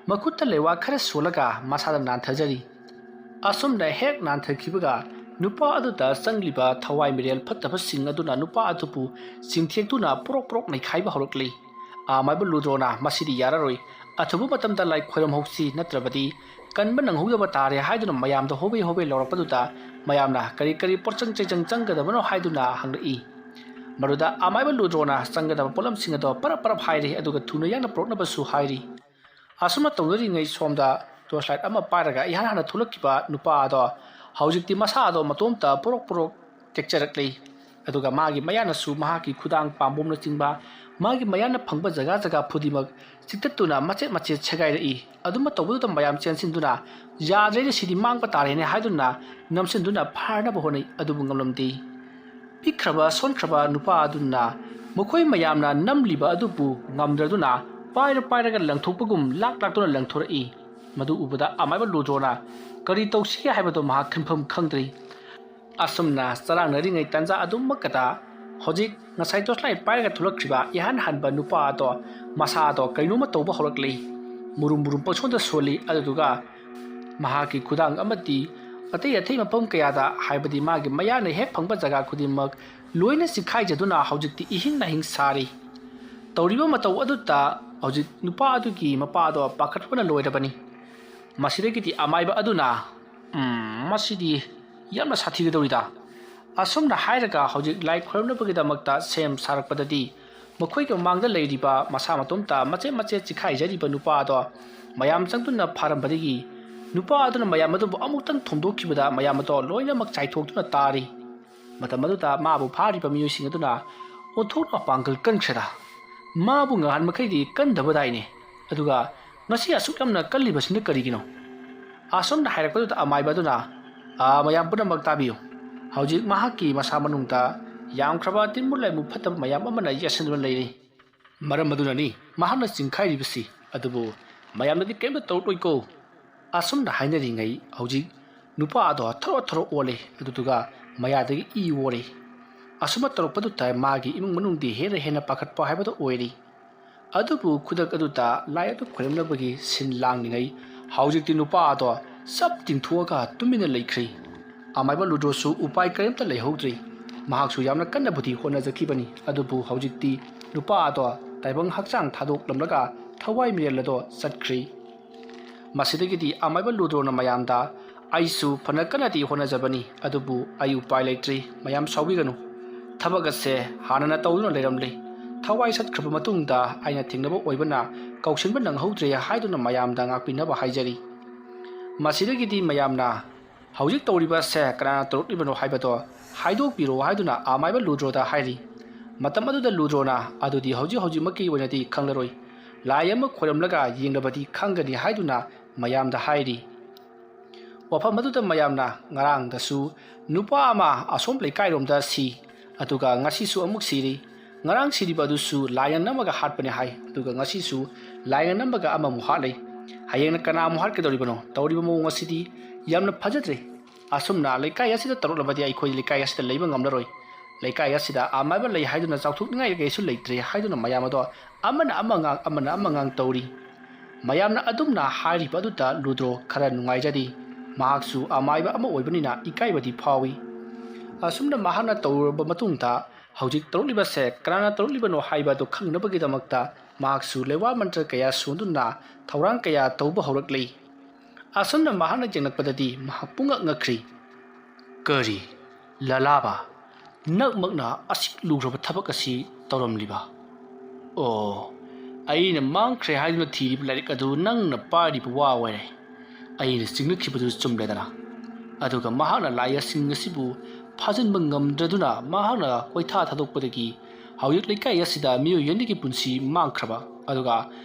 ꯃꯈꯨꯠꯇ ꯂꯩꯋꯥ ꯈꯔ ꯁꯣꯜꯂꯒ ꯃꯁꯥꯗ ꯅꯥꯟꯊꯖꯔꯤ꯫ ꯑꯁꯨꯝꯅ ꯍꯦꯛ ꯅꯥꯟꯊꯈꯤꯕꯒ ꯅꯨꯄꯥ ꯑꯗꯨꯗ ꯆꯪꯂꯤꯕ ꯊꯋꯥꯏ ꯃꯤꯔꯦꯜ ꯐꯠꯇꯕꯁꯤꯡ ꯑꯗꯨꯅ ꯅꯨꯄꯥ ꯑꯗꯨꯕꯨ ꯆꯤꯡꯊꯦꯛꯇꯨꯅ ꯄꯣꯔꯣꯛ ꯅꯩꯈꯥꯏꯕ ꯍꯧꯔꯛꯂꯤ꯫ ꯑꯃꯥꯏꯕ ꯂꯨꯗ꯭ꯔꯣꯅ ꯃꯁꯤꯗꯤ ꯌꯥꯔꯔꯣꯏ, ꯑꯊꯨꯕ ꯃꯇꯝꯗ ꯂꯥꯏ ꯈꯣꯏꯔꯝꯍꯧꯁꯤ, ꯅꯠꯇ꯭ꯔꯕꯗꯤ ꯀꯟꯕ ꯅꯪꯍꯧꯗꯕ ꯇꯥꯔꯦ ꯍꯥꯏꯗꯨꯅ ꯃꯌꯥꯝꯗ ꯍꯣꯕꯦ ꯂꯥꯎꯔꯛꯄꯗꯨꯗ ꯃꯌꯥꯝꯅ ꯀꯔꯤ ꯄꯣꯠꯆꯪ ꯆꯩꯆꯪ ꯆꯪꯒꯗꯕꯅꯣ ꯍꯥꯏꯗꯨꯅ ꯍꯪꯂꯛꯏ꯫ ꯃꯗꯨꯗ ꯑꯃꯥꯏꯕ ꯂꯨꯗ꯭ꯔꯣꯅ ꯆꯪꯒꯗꯕ ꯄꯣꯠꯂꯝꯁꯤꯡ ꯑꯗꯣ ꯄꯔꯞ ꯄꯔꯞ ꯍꯥꯏꯔꯤ ꯑꯗꯨꯒ ꯊꯨꯅ ꯌꯥꯡꯅ ꯄꯨꯔꯛꯅꯕꯁꯨ ꯍꯥꯏꯔꯤ ꯑꯁꯨꯝꯅ ꯇꯧꯅꯔꯤꯉꯩ ꯁꯣꯝꯗ ꯇꯣꯔꯆ ꯂꯥꯏꯠ ꯑꯃ ꯄꯥꯏꯔꯒ ꯏꯍꯥꯟ ꯍꯥꯟꯅ ꯊꯣꯛꯂꯛꯈꯤꯕ ꯅꯨꯄꯥ ꯑꯗꯣ ꯍꯧꯖꯤꯛꯇꯤ ꯃꯁꯥ ꯑꯗꯣ ꯃꯇꯣꯝꯇ ꯄꯣꯔꯣꯛ ꯄꯣꯔꯣꯛ ꯇꯦꯛꯆꯔꯛꯂꯤ ꯑꯗꯨꯒ ꯃꯥꯒꯤ ꯃꯌꯥꯅꯁꯨ ꯃꯍꯥꯛꯀꯤ ꯈꯨꯗꯥꯡ ꯄꯥꯝꯕꯣꯝꯅꯆꯤꯡꯕ ꯃꯥꯒꯤ ꯃꯌꯥꯅ ꯐꯪꯕ ꯖꯒꯥ ꯖꯒꯥ ꯈꯨꯗꯤꯡꯃꯛ ꯆꯤꯛꯇꯠꯇꯨꯅ ꯃꯆꯦꯠ ꯃꯆꯦꯠ ꯁꯦꯒꯥꯏꯔꯛꯏ ꯑꯗꯨꯝꯕ ꯇꯧꯕꯗꯨꯗ ꯃꯌꯥꯝ ꯆꯦꯟꯁꯤꯟꯗꯨꯅ ꯌꯥꯗ꯭ꯔꯦꯅꯦ ꯁꯤꯗꯤ ꯃꯥꯡꯕ ꯇꯥꯔꯦꯅꯦ ꯍꯥꯏꯗꯨꯅ ꯅꯝꯁꯤꯟꯗꯨꯅ ꯐꯥꯅꯕ ꯍꯣꯠꯅꯩ ꯑꯗꯨꯕꯨ ꯉꯝꯂꯝꯗꯦ ꯄꯤꯛꯈ꯭ꯔꯕ ꯁꯣꯟꯈ꯭ꯔꯕ ꯅꯨꯄꯥ ꯑꯗꯨꯅ ꯃꯈꯣꯏ ꯃꯌꯥꯝꯅ ꯅꯝꯂꯤꯕ ꯑꯗꯨꯕꯨ ꯉꯝꯗ꯭ꯔꯗꯨꯅ ꯄꯥꯏꯔꯒ ꯂꯪꯊꯣꯛꯄꯒꯨꯝ ꯂꯥꯛꯇꯨꯅ ꯂꯪꯊꯣꯔꯛꯏ ꯃꯗꯨ ꯎꯕꯗ ꯑꯃꯥꯏꯕ ꯂꯨꯗ꯭ꯔꯣꯅ ꯀꯔꯤ ꯇꯧꯁꯤꯒꯦ ꯍꯥꯏꯕꯗꯣ ꯃꯍꯥꯛ ꯈꯟꯐꯝ ꯈꯪꯗ꯭ꯔꯤ ꯑꯁꯨꯝꯅ ꯆꯔꯥꯡꯅꯔꯤꯉꯩ ꯇꯥꯟꯖꯥ ꯑꯗꯨꯃꯛꯇꯗ ꯍꯧꯖꯤꯛ ꯉꯁꯥꯏ ꯇꯣꯔꯆꯂꯥꯏꯠ ꯄꯥꯏꯔꯒ ꯊꯣꯛꯂꯛꯈꯤꯕ ꯏꯍꯥꯟ ꯍꯥꯟꯕ ꯅꯨꯄꯥ ꯑꯗꯣ ꯃꯁꯥ ꯑꯗꯣ ꯀꯩꯅꯣꯝꯃ ꯇꯧꯕ ꯍꯧꯔꯛꯂꯤ ꯃꯨꯔꯨꯝ ꯄꯪꯁꯣꯟꯗ ꯁꯣꯜꯂꯤ ꯑꯗꯨꯗꯨꯒ ꯃꯍꯥꯛꯀꯤ ꯈꯨꯗꯥꯡ ꯑꯃꯗꯤ ꯑꯇꯩ ꯃꯐꯝ ꯀꯌꯥꯗ ꯍꯥꯏꯕꯗꯤ ꯃꯥꯒꯤ ꯃꯌꯥꯅ ꯍꯦꯛ ꯐꯪꯕ ꯖꯒꯥ ꯈꯨꯗꯤꯡꯃꯛ ꯂꯣꯏꯅ ꯆꯤꯛꯈꯥꯏꯖꯗꯨꯅ ꯍꯧꯖꯤꯛꯇꯤ ꯏꯍꯤꯡ ꯅꯥꯍꯤꯡ ꯁꯥꯔꯤ ꯇꯧꯔꯤꯕ ꯃꯇꯧ ꯑꯗꯨꯗ ꯍꯧꯖꯤꯛ ꯅꯨꯄꯥ ꯑꯗꯨꯒꯤ ꯃꯄꯥ ꯑꯗꯣ ꯄꯥꯈꯠꯄꯅ ꯂꯣꯏꯔꯕꯅꯤ ꯃꯁꯤꯗꯒꯤꯗꯤ ꯑꯃꯥꯏꯕ ꯑꯗꯨꯅ ꯃꯁꯤꯗꯤ ꯌꯥꯝꯅ ꯁꯥꯊꯤꯒꯗꯧꯔꯤꯗ ꯑꯁꯨꯝꯅ ꯍꯥꯏꯔꯒ ꯍꯧꯖꯤꯛ ꯂꯥꯏ ꯈꯣꯏꯔꯝꯅꯕꯒꯤꯗꯃꯛꯇ ꯁꯦꯝ ꯁꯥꯔꯛꯄꯗꯗꯤ ꯃꯈꯣꯏꯒꯤ ꯃꯃꯥꯡꯗ ꯂꯩꯔꯤꯕ ꯃꯁꯥ ꯃꯇꯣꯝꯇ ꯃꯆꯦꯠ ꯃꯆꯦꯠ ꯆꯤꯛꯈꯥꯏꯖꯔꯤꯕ ꯅꯨꯄꯥ ꯑꯗꯣ ꯃꯌꯥꯝ ꯆꯪꯗꯨꯅ ꯐꯥꯔꯝꯕꯗꯒꯤ ꯅꯨꯄꯥ ꯑꯗꯨꯅ ꯃꯌꯥꯝ ꯑꯗꯨꯕꯨ ꯑꯃꯨꯛꯇꯪ ꯊꯣꯝꯗꯣꯛꯈꯤꯕꯗ ꯃꯌꯥꯝ ꯑꯗꯣ ꯂꯣꯏꯅꯃꯛ ꯆꯥꯏꯊꯣꯛꯇꯨꯅ ꯇꯥꯔꯤ ꯃꯇꯝ ꯑꯗꯨꯗ ꯃꯥꯕꯨ ꯐꯥꯔꯤꯕ ꯃꯤꯑꯣꯏꯁꯤꯡ ꯑꯗꯨꯅ ꯑꯣꯟꯊꯣꯛꯅ ꯄꯥꯡꯒꯜ ꯀꯟꯈ꯭ꯔꯦꯗ ꯃꯥꯕꯨ ꯉꯍꯥꯟ ꯃꯈꯩꯗꯤ ꯀꯟꯗꯕꯗꯥꯏꯅꯦ ꯑꯗꯨꯒ ꯉꯁꯤ ꯑꯁꯨꯛ ꯌꯥꯝꯅ ꯀꯜꯂꯤꯕꯁꯤꯅ ꯀꯔꯤꯒꯤꯅꯣ ꯑꯁꯨꯝꯅ ꯍꯥꯏꯔꯛꯄꯗꯨꯗ ꯑꯃꯥꯏꯕ ꯑꯗꯨꯅ ꯃꯌꯥꯝ ꯄꯨꯝꯅꯃꯛ ꯇꯥꯕꯤꯌꯨ ꯍꯧꯖꯤꯛ ꯃꯍꯥꯛꯀꯤ ꯃꯁꯥ ꯃꯅꯨꯡꯗ ꯌꯥꯝꯈ꯭ꯔꯕ ꯇꯤꯟꯃꯨꯠ ꯂꯥꯏꯃꯨꯛ ꯐꯠꯇꯕ ꯃꯌꯥꯝ ꯑꯃꯅ ꯌꯦꯠꯁꯤꯟꯗꯨꯅ ꯂꯩꯔꯤ ꯃꯔꯝ ꯑꯗꯨꯅꯅꯤ ꯃꯍꯥꯛꯅ ꯆꯤꯡꯈꯥꯏꯔꯤꯕꯁꯤ ꯑꯗꯨꯕꯨ ꯃꯌꯥꯝꯅꯗꯤ ꯀꯔꯤꯝꯇ ꯇꯧꯔꯛꯂꯣꯏꯀꯣ ꯑꯁꯨꯝꯅ ꯍꯥꯏꯅꯔꯤꯉꯩ ꯍꯧꯖꯤꯛ ꯅꯨꯄꯥ ꯑꯗꯣ ꯊꯔꯣ ꯑꯣꯜꯂꯤ ꯑꯗꯨꯗꯨꯒ ꯃꯌꯥꯗꯒꯤ ꯏ ꯑꯣꯔꯤ ꯑꯁꯨꯝꯅ ꯇꯧꯔꯛꯄꯗꯨꯗ ꯃꯥꯒꯤ ꯏꯃꯨꯡ ꯃꯅꯨꯡꯗꯤ ꯍꯦꯟꯅ ꯄꯥꯈꯠꯄ ꯍꯥꯏꯕꯗꯨ ꯑꯣꯏꯔꯤ ꯑꯗꯨꯕꯨ ꯈꯨꯗꯛ ꯑꯗꯨꯗ ꯂꯥꯏ ꯑꯗꯨ ꯈꯣꯏꯔꯝꯅꯕꯒꯤ ꯁꯤꯟ ꯂꯥꯡꯂꯤꯉꯩ ꯍꯧꯖꯤꯛꯇꯤ ꯅꯨꯄꯥ ꯑꯗꯣ ꯆꯞ ꯇꯤꯡꯊꯣꯛꯑꯒ ꯇꯨꯃꯤꯟꯅ ꯂꯩꯈ꯭ꯔꯤ ꯑꯃꯥꯏꯕ ꯂꯨꯗ꯭ꯔꯣꯁꯨ ꯎꯄꯥꯏ ꯀꯔꯤꯝꯇ ꯂꯩꯍꯧꯗ꯭ꯔꯤ ꯃꯍꯥꯛꯁꯨ ꯌꯥꯝꯅ ꯀꯟꯅꯕꯨꯗꯤ ꯍꯣꯠꯅꯖꯈꯤꯕꯅꯤ ꯑꯗꯨꯕꯨ ꯍꯧꯖꯤꯛꯇꯤ ꯅꯨꯄꯥ ꯑꯗꯣ ꯇꯥꯏꯕꯪ ꯍꯛꯆꯥꯡ ꯊꯥꯗꯣꯛꯂꯝꯂꯒ ꯊꯋꯥꯏ ꯃꯤꯔꯦꯜ ꯑꯗꯣ ꯆꯠꯈ꯭ꯔꯤ ꯃꯁꯤꯗꯒꯤꯗꯤ ꯑꯃꯥꯏꯕ ꯂꯨꯗ꯭ꯔꯣꯅ ꯃꯌꯥꯝꯗ ꯑꯩꯁꯨ ꯐꯅ ꯀꯟꯅꯗꯤ ꯍꯣꯠꯅꯖꯕꯅꯤ ꯑꯗꯨꯕꯨ ꯑꯩ ꯎꯄꯥꯏ ꯂꯩꯇ꯭ꯔꯤ ꯃꯌꯥꯝ ꯁꯥꯎꯕꯤꯒꯅꯨ ꯊꯕꯛ ꯑꯁꯦ ꯍꯥꯟꯅꯅ ꯇꯧꯗꯨꯅ ꯂꯩꯔꯝꯂꯤ ꯊꯋꯥꯏ ꯆꯠꯈ꯭ꯔꯕ ꯃꯇꯨꯡꯗ ꯑꯩꯅ ꯊꯦꯡꯅꯕ ꯑꯣꯏꯕꯅ ꯀꯧꯁꯤꯟꯕ ꯅꯪꯍꯧꯗ꯭ꯔꯦ ꯍꯥꯏꯗꯨꯅ ꯃꯌꯥꯝꯗ ꯉꯥꯛꯄꯤꯅꯕ ꯍꯥꯏꯖꯔꯤ ꯃꯁꯤꯗꯒꯤꯗꯤ ꯃꯌꯥꯝꯅ ꯍꯧꯖꯤꯛ ꯇꯧꯔꯤꯕꯁꯦ ꯀꯅꯥꯅ ꯇꯧꯔꯛꯂꯤꯕꯅꯣ ꯍꯥꯏꯕꯗꯣ ꯍꯥꯏꯗꯣꯛꯄꯤꯔꯣ ꯍꯥꯏꯗꯨꯅ ꯑꯃꯥꯏꯕ ꯂꯨꯗ꯭ꯔꯣꯗ ꯍꯥꯏꯔꯤ ꯃꯇꯝ ꯑꯗꯨꯗ ꯂꯨꯗ꯭ꯔꯣꯅ ꯑꯗꯨꯗꯤ ꯍꯧꯖꯤꯛꯃꯛꯀꯤ ꯑꯣꯏꯅꯗꯤ ꯈꯪꯂꯔꯣꯏ ꯂꯥꯏ ꯑꯃ ꯈꯣꯏꯔꯝꯂꯒ ꯌꯦꯡꯂꯕꯗꯤ ꯈꯪꯒꯅꯤ ꯍꯥꯏꯗꯨꯅ ꯃꯌꯥꯝꯗ ꯍꯥꯏꯔꯤ ꯋꯥꯐꯝ ꯑꯗꯨꯗ ꯃꯌꯥꯝꯅ ꯉꯔꯥꯡꯗꯁꯨ ꯅꯨꯄꯥ ꯑꯃ ꯑꯁꯣꯝ ꯂꯩꯀꯥꯏꯔꯣꯝꯗ ꯁꯤ ꯑꯗꯨꯒ ꯉꯁꯤꯁꯨ ꯑꯃꯨꯛ ꯁꯤꯔꯤ ꯉꯔꯥꯡ ꯁꯤꯔꯤꯕ ꯑꯗꯨꯁꯨ ꯂꯥꯏꯅ ꯅꯝꯃꯒ ꯍꯥꯠꯄꯅꯦ ꯍꯥꯏ ꯑꯗꯨꯒ ꯉꯁꯤꯁꯨ ꯂꯥꯏꯅ ꯅꯝꯃꯒ ꯑꯃꯃꯨꯛ ꯍꯥꯠꯂꯤ ꯍꯌꯦꯡꯅ ꯀꯅꯥꯃꯨꯛ ꯍꯥꯠꯀꯗꯧꯔꯤꯕꯅꯣ ꯇꯧꯔꯤꯕ ꯃꯑꯣꯡ ꯑꯁꯤꯗꯤ ꯌꯥꯝꯅ ꯐꯖꯗ꯭ꯔꯦ ꯑꯁꯨꯝꯅ ꯂꯩꯀꯥꯏ ꯑꯁꯤꯗ ꯇꯧꯔꯛꯂꯕꯗꯤ ꯑꯩꯈꯣꯏ ꯂꯩꯀꯥꯏ ꯑꯁꯤꯗ ꯂꯩꯕ ꯉꯝꯂꯔꯣꯏ ꯂꯩꯀꯥꯏ ꯑꯁꯤꯗ ꯑꯃꯥꯏꯕ ꯂꯩ ꯍꯥꯏꯗꯨꯅ ꯆꯥꯎꯊꯣꯛꯅꯤꯡꯉꯥꯏ ꯀꯩꯁꯨ ꯂꯩꯇ꯭ꯔꯦ ꯍꯥꯏꯗꯨꯅ ꯃꯌꯥꯝ ꯑꯗꯣ ꯑꯃꯅ ꯑꯃ ꯉꯥꯡ ꯇꯧꯔꯤ ꯃꯌꯥꯝꯅ ꯑꯗꯨꯝꯅ ꯍꯥꯏꯔꯤꯕ ꯑꯗꯨꯗ ꯂꯨꯗ꯭ꯔꯣ ꯈꯔ ꯅꯨꯡꯉꯥꯏꯖꯗꯤ ꯃꯍꯥꯛꯁꯨ ꯑꯃꯥꯏꯕ ꯑꯃ ꯑꯣꯏꯕꯅꯤꯅ ꯏꯀꯥꯏꯕꯗꯤ ꯐꯥꯎꯏ ꯑꯁꯨꯝꯅ ꯃꯍꯥꯛꯅ ꯇꯧꯔꯕ ꯃꯇꯨꯡꯗ ꯍꯧꯖꯤꯛ ꯇꯧꯔꯛꯂꯤꯕꯁꯦ ꯀꯅꯥꯅ ꯇꯧꯔꯛꯂꯤꯕꯅꯣ ꯍꯥꯏꯕꯗꯨ ꯈꯪꯅꯕꯒꯤꯗꯃꯛꯇ ꯃꯍꯥꯛꯁꯨ ꯂꯩꯋꯥ ꯃꯟꯇ꯭ꯔ ꯀꯌꯥ ꯁꯣꯟꯗꯨꯅ ꯊꯧꯔꯥꯡ ꯀꯌꯥ ꯇꯧꯕ ꯍꯧꯔꯛꯂꯤ ꯑꯁꯨꯝꯅ ꯃꯍꯥꯛꯅ ꯌꯦꯡꯂꯛꯄꯗꯗꯤ ꯃꯍꯥꯛ ꯄꯨꯡꯉꯛ ꯉꯛꯈ꯭ꯔꯤ ꯀꯔꯤ ꯂꯂꯥꯕ ꯅꯛꯃꯛꯅ ꯑꯁꯤꯛ ꯂꯨꯈ꯭ꯔꯕ ꯊꯕꯛ ꯑꯁꯤ ꯇꯧꯔꯝꯂꯤꯕ ꯑꯣ ꯑꯩꯅ ꯃꯥꯡꯈ꯭ꯔꯦ ꯍꯥꯏꯗꯨꯅ ꯊꯤꯔꯤꯕ ꯂꯥꯏꯔꯤꯛ ꯑꯗꯨ ꯅꯪꯅ ꯄꯥꯏꯔꯤꯕ ꯋꯥ ꯑꯣꯏꯔꯦ ꯑꯩꯅ ꯆꯤꯡꯅꯈꯤꯕꯗꯨ ꯆꯨꯝꯂꯦꯗꯅ ꯑꯗꯨꯒ ꯃꯍꯥꯛꯅ ꯂꯥꯏꯁꯤꯡ ꯑꯁꯤꯕꯨ ꯐꯥꯖꯤꯟꯕ ꯉꯝꯗ꯭ꯔꯗꯨꯅ ꯃꯍꯥꯛꯅ ꯀꯣꯏꯊꯥ ꯊꯥꯗꯣꯛꯄꯗꯒꯤ ꯍꯧꯖꯤꯛ ꯂꯩꯀꯥꯏ ꯑꯁꯤꯗ ꯃꯤꯑꯣꯏ ꯑꯅꯤꯒꯤ ꯄꯨꯟꯁꯤ ꯃꯥꯡꯈ꯭ꯔꯕ ꯑꯗꯨꯒ